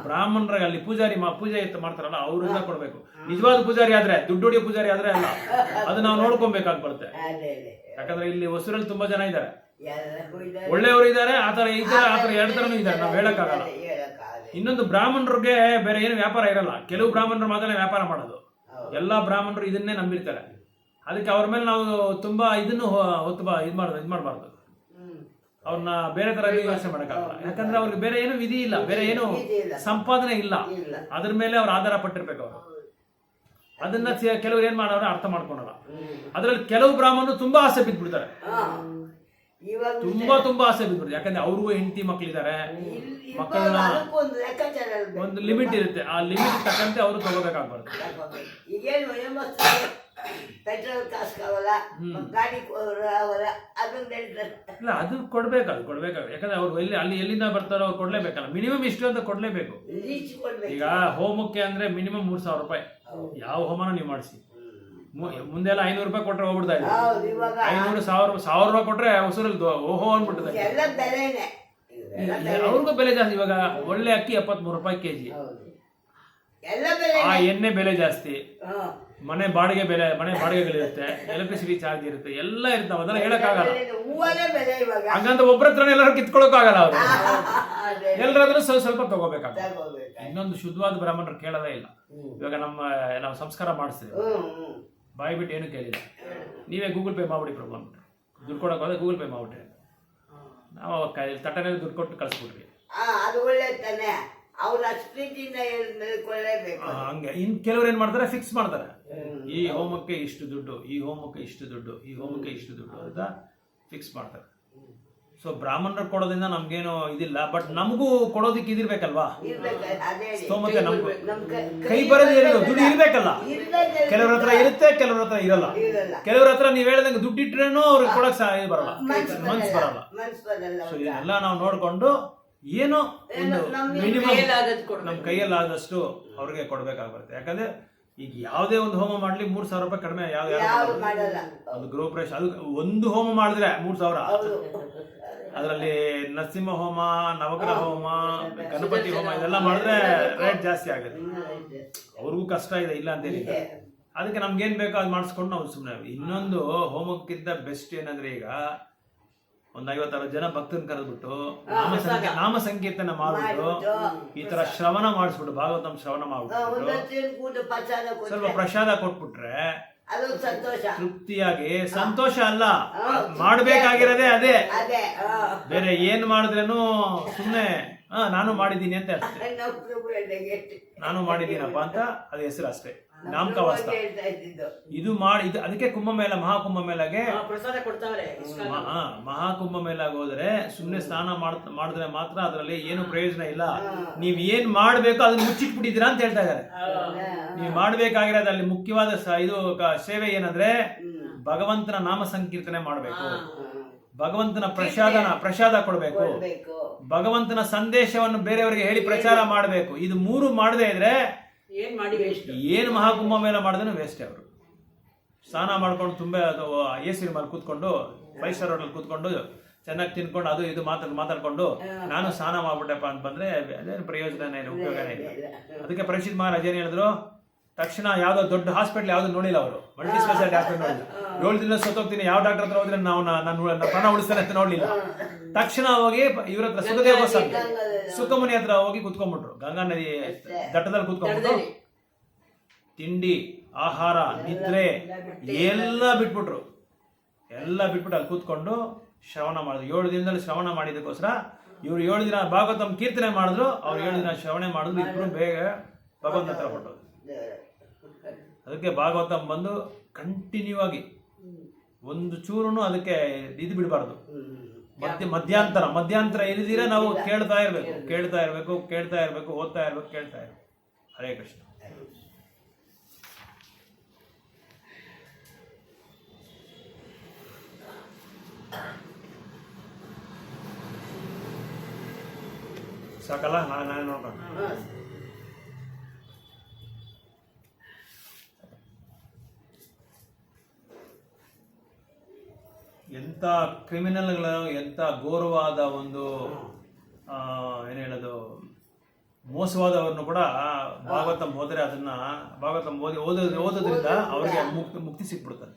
ಬ್ರಾಹ್ಮಣರಾಗ ಅಲ್ಲಿ ಪೂಜಾರಿ ಪೂಜೆ ಮಾಡ್ತಾರಲ್ಲ ಅವ್ರಿಂದ ಕೊಡ್ಬೇಕು. ನಿಜವಾದ ಪೂಜಾರಿ ಆದ್ರೆ, ದುಡ್ಡು ಹೊಡಿಯೋ ಪೂಜಾರಿ ಆದ್ರೆ ಅಲ್ಲ, ಅದು ನಾವು ನೋಡ್ಕೊಬೇಕಾಗ್ಬರುತ್ತೆ. ಯಾಕಂದ್ರೆ ಇಲ್ಲಿ ಹೊಸೂರಲ್ಲಿ ತುಂಬಾ ಜನ ಇದ್ದಾರೆ, ಒಳ್ಳೆಯವರು ಇದ್ದಾರೆ, ಆತರ ಈ ತರ ಆತರ ಎರಡು ತರನೂ ಇದ್ದಾರೆ, ನಾವ್ ಹೇಳಕ್ಕಾಗಲ್ಲ. ಇನ್ನೊಂದು ಬ್ರಾಹ್ಮಣರಿಗೆ ಬೇರೆ ಏನು ವ್ಯಾಪಾರ ಇರಲ್ಲ, ಕೆಲವು ಬ್ರಾಹ್ಮಣರು ಮಾತ್ರ ವ್ಯಾಪಾರ ಮಾಡೋದು. ಎಲ್ಲಾ ಬ್ರಾಹ್ಮಣರು ಇದನ್ನೇ ನಂಬಿರ್ತಾರೆ. ಅದಕ್ಕೆ ಅವ್ರ ಮೇಲೆ ನಾವು ತುಂಬಾ ಇದನ್ನು ಇದು ಮಾಡಬಾರ್ದು, ಅವ್ರನ್ನ ಬೇರೆ ತರ ಯೋಚನೆ ಮಾಡಕ್ಕಾಗಲ್ಲ. ಯಾಕಂದ್ರೆ ಅವ್ರಿಗೆ ಬೇರೆ ಏನು ವಿಧಿ ಇಲ್ಲ, ಬೇರೆ ಏನು ಸಂಪಾದನೆ ಇಲ್ಲ, ಅದ್ರ ಮೇಲೆ ಅವ್ರು ಆಧಾರ ಪಟ್ಟಿರ್ಬೇಕು. ಅವರು ಅದನ್ನ ಕೆಲವ್ರು ಏನ್ ಮಾಡೋರು ಅರ್ಥ ಮಾಡ್ಕೊಳಲ್ಲ. ಅದ್ರಲ್ಲಿ ಕೆಲವು ಬ್ರಾಹ್ಮಣರು ತುಂಬಾ ಆಸೆ ಬಿದ್ದ್ಬಿಡ್ತಾರೆ, ತುಂಬಾ ಆಸೆ ಬಿದ್ಬಿಡ್ತಾರೆ. ಯಾಕಂದ್ರೆ ಅವ್ರಿಗೂ ಹೆಂಡತಿ ಮಕ್ಳಿದ್ದಾರೆ, ಮಕ್ಕಳನ್ನ ಒಂದು ಲಿಮಿಟ್ ಇರುತ್ತೆ, ಆ ಲಿಮಿಟ್ ತಕ್ಕಂತೆ ಅವರು ತಗೋಬೇಕಾಗ್ಬಾರ್ದು. ಇಲ್ಲ, ಅದು ಕೊಡ್ಬೇಕು. ಯಾಕಂದ್ರೆ ಅವ್ರು ಅಲ್ಲಿ ಎಲ್ಲಿಂದ ಬರ್ತಾರೋ ಅವ್ರು ಕೊಡ್ಲೇಬೇಕಲ್ಲ, ಮಿನಿಮಮ್ ಇಷ್ಟು ಅಂತ ಕೊಡ್ಲೇಬೇಕು. ಈಗ ಹೋಮಕ್ಕೆ ಅಂದ್ರೆ ಮಿನಿಮಮ್ 3,000 ರೂಪಾಯಿ ಯಾವ ಹೋಮನ ನೀವು ಮಾಡಿಸಿ. ಮುಂದೆಲ್ಲ 500 ರೂಪಾಯಿ ಕೊಟ್ರೆ ಹೋಗ್ಬಿಡ್ತಾ ಇದೆ. 500, 1,000 ರೂಪಾಯಿ ಕೊಟ್ರೆ ಹೊಸೂರಲ್ಲಿ ಓಹೋ ಅನ್ಬಿಟ್ಟಿದೆ. ಅವ್ರಿಗೂ ಬೆಲೆ ಜಾಸ್ತಿ. ಇವಾಗ ಒಳ್ಳೆ ಅಕ್ಕಿ 73 ರೂಪಾಯಿ ಕೆಜಿ, ಆ ಎಣ್ಣೆ ಬೆಲೆ ಜಾಸ್ತಿ, ಮನೆ ಬಾಡಿಗೆಗಳಿರುತ್ತೆ, ಎಲೆಕ್ಟ್ರಿಸಿಟಿ ಚಾರ್ಜ್ ಇರುತ್ತೆ, ಎಲ್ಲ ಇರ್ತಾವ. ಅದೆಲ್ಲ ಹೇಳಕ್ಕಾಗಲ್ಲ. ಹಂಗಂತ ಒಬ್ಬರ ಹತ್ರನೇ ಎಲ್ಲರೂ ಕಿತ್ಕೊಳಕ್ಕಾಗಲ್ಲ. ಅವ್ರು ಎಲ್ಲರಾದ್ರೂ ಸ್ವಲ್ಪ ತಗೋಬೇಕಾಗುತ್ತೆ. ಇನ್ನೊಂದು ಶುದ್ಧವಾದ ಬ್ರಾಹ್ಮಣರು ಕೇಳೋದೇ ಇಲ್ಲ. ಇವಾಗ ನಾವು ಸಂಸ್ಕಾರ ಮಾಡಿಸ್ತೀವಿ, ಬಾಯಿ ಬಿಟ್ಟು ಏನು ಕೇಳಿಲ್ಲ, ನೀವೇ ಗೂಗಲ್ ಪೇ ಮಾಡ್ಬಿಡಿ ಪ್ರಭು ಅಂದ್ಬಿಟ್ರು. ದುಡ್ಡು ಕೊಡೋಕೆ ಹೋದ್ರೆ ಗೂಗಲ್ ಪೇ ಮಾಡ್ಬಿಟ್ರಿ, ನಾವು ತಟ್ಟೆನಲ್ಲಿ ದುಡ್ಡು ಕೊಟ್ಟು ಕಳಿಸ್ಬಿಟ್ರಿ. ಹಂಗೆ ಇನ್ ಕೆಲವ್ರು ಏನ್ ಮಾಡ್ತಾರೆ, ಫಿಕ್ಸ್ ಮಾಡ್ತಾರೆ, ಈ ಹೋಮಕ್ಕೆ ಇಷ್ಟು ದುಡ್ಡು, ಈ ಹೋಮಕ್ಕೆ ಇಷ್ಟು ದುಡ್ಡು, ಈ ಹೋಮಕ್ಕೆ ಇಷ್ಟು ದುಡ್ಡು ಅಂತ ಫಿಕ್ಸ್ ಮಾಡ್ತಾರೆ. ಸೊ ಬ್ರಾಹ್ಮಣರು ಕೊಡೋದ್ರಿಂದ ನಮ್ಗೇನು ಇದಿಲ್ಲ, ಬಟ್ ನಮಗೂ ಕೊಡೋದಿಕ್ಕೆ ಇದಿರ್ಬೇಕಲ್ವಾ, ಸ್ತೋಮತೆ ನಮ್ಗೂ ಕೈ ಬರೋದು ದುಡ್ಡು ಇರ್ಬೇಕಲ್ಲ. ಕೆಲವ್ರ ಹತ್ರ ಇರುತ್ತೆ, ಕೆಲವ್ರ ಹತ್ರ ಇರಲ್ಲ. ಕೆಲವ್ರ ಹತ್ರ ನೀವ್ ಹೇಳ್ದಂಗೆ ದುಡ್ಡು ಇಟ್ರೇನು ಅವ್ರಿಗೆ ಕೊಡಕ್ ಬರಲ್ಲ, ಮನ್ಸು ಬರಲ್ಲ. ಸೊ ಇದನ್ನೆಲ್ಲ ನಾವು ನೋಡ್ಕೊಂಡು ಏನೋ ಒಂದು ಮಿನಿಮಮ್ ನಮ್ ಕೈಯಲ್ಲಾದಷ್ಟು ಅವ್ರಿಗೆ ಕೊಡ್ಬೇಕಾಗ್ಬರುತ್ತೆ. ಯಾಕಂದ್ರೆ ಈಗ ಯಾವುದೇ ಒಂದು ಹೋಮ ಮಾಡ್ಲಿ 3,000 ರೂಪಾಯಿ ಕಡಿಮೆ ಒಂದು ಗೃಹ ಪ್ರವೇಶ, ಅದು ಒಂದು ಹೋಮ ಮಾಡಿದ್ರೆ 3,000. ಅದರಲ್ಲಿ ನರಸಿಂಹ ಹೋಮ, ನವಗ್ರಹ ಹೋಮ, ಗಣಪತಿ ಹೋಮ ಇದೆಲ್ಲ ಮಾಡಿದ್ರೆ ರೇಟ್ ಜಾಸ್ತಿ ಆಗುತ್ತೆ. ಅವ್ರಿಗೂ ಕಷ್ಟ ಇದೆ, ಇಲ್ಲ ಅಂತೇಳಿ. ಅದಕ್ಕೆ ನಮ್ಗೇನ್ ಬೇಕೋ ಅದು ಮಾಡಿಸ್ಕೊಂಡು ನಾವು ಸುಮ್ಮನೆ. ಇನ್ನೊಂದು ಹೋಮಕ್ಕಿಂತ ಬೆಸ್ಟ್ ಏನಂದ್ರೆ, ಈಗ ಒಂದು 50-60 ಜನ ಭಕ್ತನ ಕರೆದ್ಬಿಟ್ಟು ನಾಮ ಸಂಕೀರ್ತನೆ ಮಾಡ್ಬಿಟ್ಟು ಈ ತರ ಶ್ರವಣ ಮಾಡಿಸ್ಬಿಟ್ಟು, ಭಾಗವತಂ ಶ್ರವಣ ಮಾಡ್ಬಿಟ್ಟು ಸ್ವಲ್ಪ ಪ್ರಸಾದ ಕೊಟ್ಬಿಟ್ರೆ ತೃಪ್ತಿಯಾಗಿ, ಸಂತೋಷ ಅಲ್ಲ ಮಾಡ್ಬೇಕಾಗಿರೋದೇ ಅದೇ. ಬೇರೆ ಏನ್ ಮಾಡಿದ್ರೇನು ಸುಮ್ನೆ ನಾನು ಮಾಡಿದ್ದೀನಿ ಅಂತ ಅಷ್ಟೇ, ನಾನು ಮಾಡಿದ್ದೀನಪ್ಪ ಅಂತ ಅದು ಹೆಸರು ಅಷ್ಟೇ, ನಾಮಕವಾಸ್ತ. ಇದು ಅದಕ್ಕೆ ಕುಂಭಮೇಳ, ಮಹಾಕುಂಭಮೇಳಗೆ ಮಹಾಕುಂಭಮೇಳಗೆ ಹೋದ್ರೆ ಸುಮ್ನೆ ಸ್ನಾನ ಮಾಡಿದ್ರೆ ಮಾತ್ರ ಅದರಲ್ಲಿ ಏನು ಪ್ರಯೋಜನ ಇಲ್ಲ. ನೀವ್ ಏನ್ ಮಾಡ್ಬೇಕು ಅದನ್ನ ಮುಚ್ಚಿಟ್ಬಿಟ್ಟಿದ್ದೀರಾ ಅಂತ ಹೇಳ್ತಾ ಇದಾರೆ. ನೀವು ಮಾಡ್ಬೇಕಾಗಿರೋದು ಅಲ್ಲಿ ಮುಖ್ಯವಾದ ಇದು ಸೇವೆ ಏನಂದ್ರೆ, ಭಗವಂತನ ನಾಮ ಸಂಕೀರ್ತನೆ ಮಾಡ್ಬೇಕು, ಭಗವಂತನ ಪ್ರಸಾದ ಕೊಡ್ಬೇಕು, ಭಗವಂತನ ಸಂದೇಶವನ್ನು ಬೇರೆಯವರಿಗೆ ಹೇಳಿ ಪ್ರಚಾರ ಮಾಡಬೇಕು. ಇದು 3 ಮಾಡದೇ ಇದ್ರೆ ಏನು ಮಹಾಕುಂಭ ಮೇಳ ಮಾಡಿದ್ರೆ ವೇಸ್ಟ್. ಅವರು ಸ್ನಾನ ಮಾಡ್ಕೊಂಡು ತುಂಬಾ AC ರೂಮಲ್ಲಿ ಕೂತ್ಕೊಂಡು 5 ಸ್ಟಾರ್ ಹೋಟೆಲ್ ಕೂತ್ಕೊಂಡು ಚೆನ್ನಾಗಿ ತಿನ್ಕೊಂಡು ಅದು ಇದು ಮಾತಾಡ್ಕೊಂಡು ನಾನು ಸ್ನಾನ ಮಾಡ್ಬಿಟ್ಟೆಪ್ಪ ಅಂತ ಬಂದ್ರೆ ಅದೇನು ಪ್ರಯೋಜನ ಏನು, ಉಪಯೋಗನೇ ಇಲ್ಲ. ಅದಕ್ಕೆ ಪರೀಕ್ಷಿತ್ ಮಹಾರಾಜ್ ಏನ್ ಹೇಳಿದ್ರು, ತಕ್ಷಣ ಯಾವ್ದೋ ದೊಡ್ಡ ಹಾಸ್ಪಿಟಲ್ ಯಾವ್ದು ನೋಡಿಲ್ಲ ಅವರು, ಮಲ್ಟಿ ಸ್ಪೆಷಾಲಿಟಿ ಹಾಸ್ಪಿಟಲ್ ನೋಡಿಲ್ಲ. 7 ದಿನ ಸತ್ತೋಗ್ತೀನಿ, ಯಾವ ಡಾಕ್ಟರ್ ಹತ್ರ ಹೋದ್ರೆ ನಾನು ಪ್ರಾಣ ಉಳಿಸ್ತೇನೆ ಅಂತ ನೋಡ್ಲಿಲ್ಲ. ತಕ್ಷಣ ಹೋಗಿ ಇವ್ರ ಹತ್ರ ಸುಖದೇವ ಸುಖಮುನಿ ಹತ್ರ ಹೋಗಿ ಕುತ್ಕೊಂಡ್ಬಿಟ್ರು. ಗಂಗಾ ನದಿ ದಟ್ಟದಲ್ಲಿ ಕುತ್ಕೊಂಡ್ಬಿಟ್ಟು ತಿಂಡಿ, ಆಹಾರ, ನಿದ್ರೆ ಎಲ್ಲ ಬಿಟ್ಬಿಟ್ರು. ಅಲ್ಲಿ ಕೂತ್ಕೊಂಡು ಶ್ರವಣ ಮಾಡಿದ್ರು. 7 ದಿನದಲ್ಲಿ ಶ್ರವಣ ಮಾಡಿದಕ್ಕೋಸ್ಕರ ಇವ್ರು 7 ದಿನ ಭಾಗವತಂ ಕೀರ್ತನೆ ಮಾಡಿದ್ರು, ಅವ್ರು 7 ದಿನ ಶ್ರವಣ ಮಾಡಿದ್ರು. ಇಬ್ರು ಬೇಗ ಭಗವಂತ ಹತ್ರ ಹೊರಟೋದು. ಅದಕ್ಕೆ ಭಾಗವತಂ ಬಂದು ಕಂಟಿನ್ಯೂ ಆಗಿ ಒಂದು ಚೂರು ಅದಕ್ಕೆ ಇದು ಬಿಡಬಾರ್ದು. ಮಧ್ಯಾಂತರ ಇಲ್ದಿರ ನಾವು ಕೇಳ್ತಾ ಇರಬೇಕು, ಓದ್ತಾ ಇರಬೇಕು. ಹರೇ ಕೃಷ್ಣ. ಸಾಕಲ್ಲ, ನಾಳೆ ನೋಡೋಣ. ಎಂಥ ಕ್ರಿಮಿನಲ್ಗಳು, ಎಂಥ ಘೋರವಾದ ಒಂದು ಏನು ಹೇಳೋದು, ಮೋಸವಾದವ್ರನ್ನು ಕೂಡ ಭಾಗವತಂ ಹೋದರೆ, ಅದನ್ನ ಭಾಗವತಂ ಓದೋದ್ರಿಂದ ಅವ್ರಿಗೆ ಮುಕ್ತಿ ಸಿಕ್ಬಿಡ್ತಾರೆ.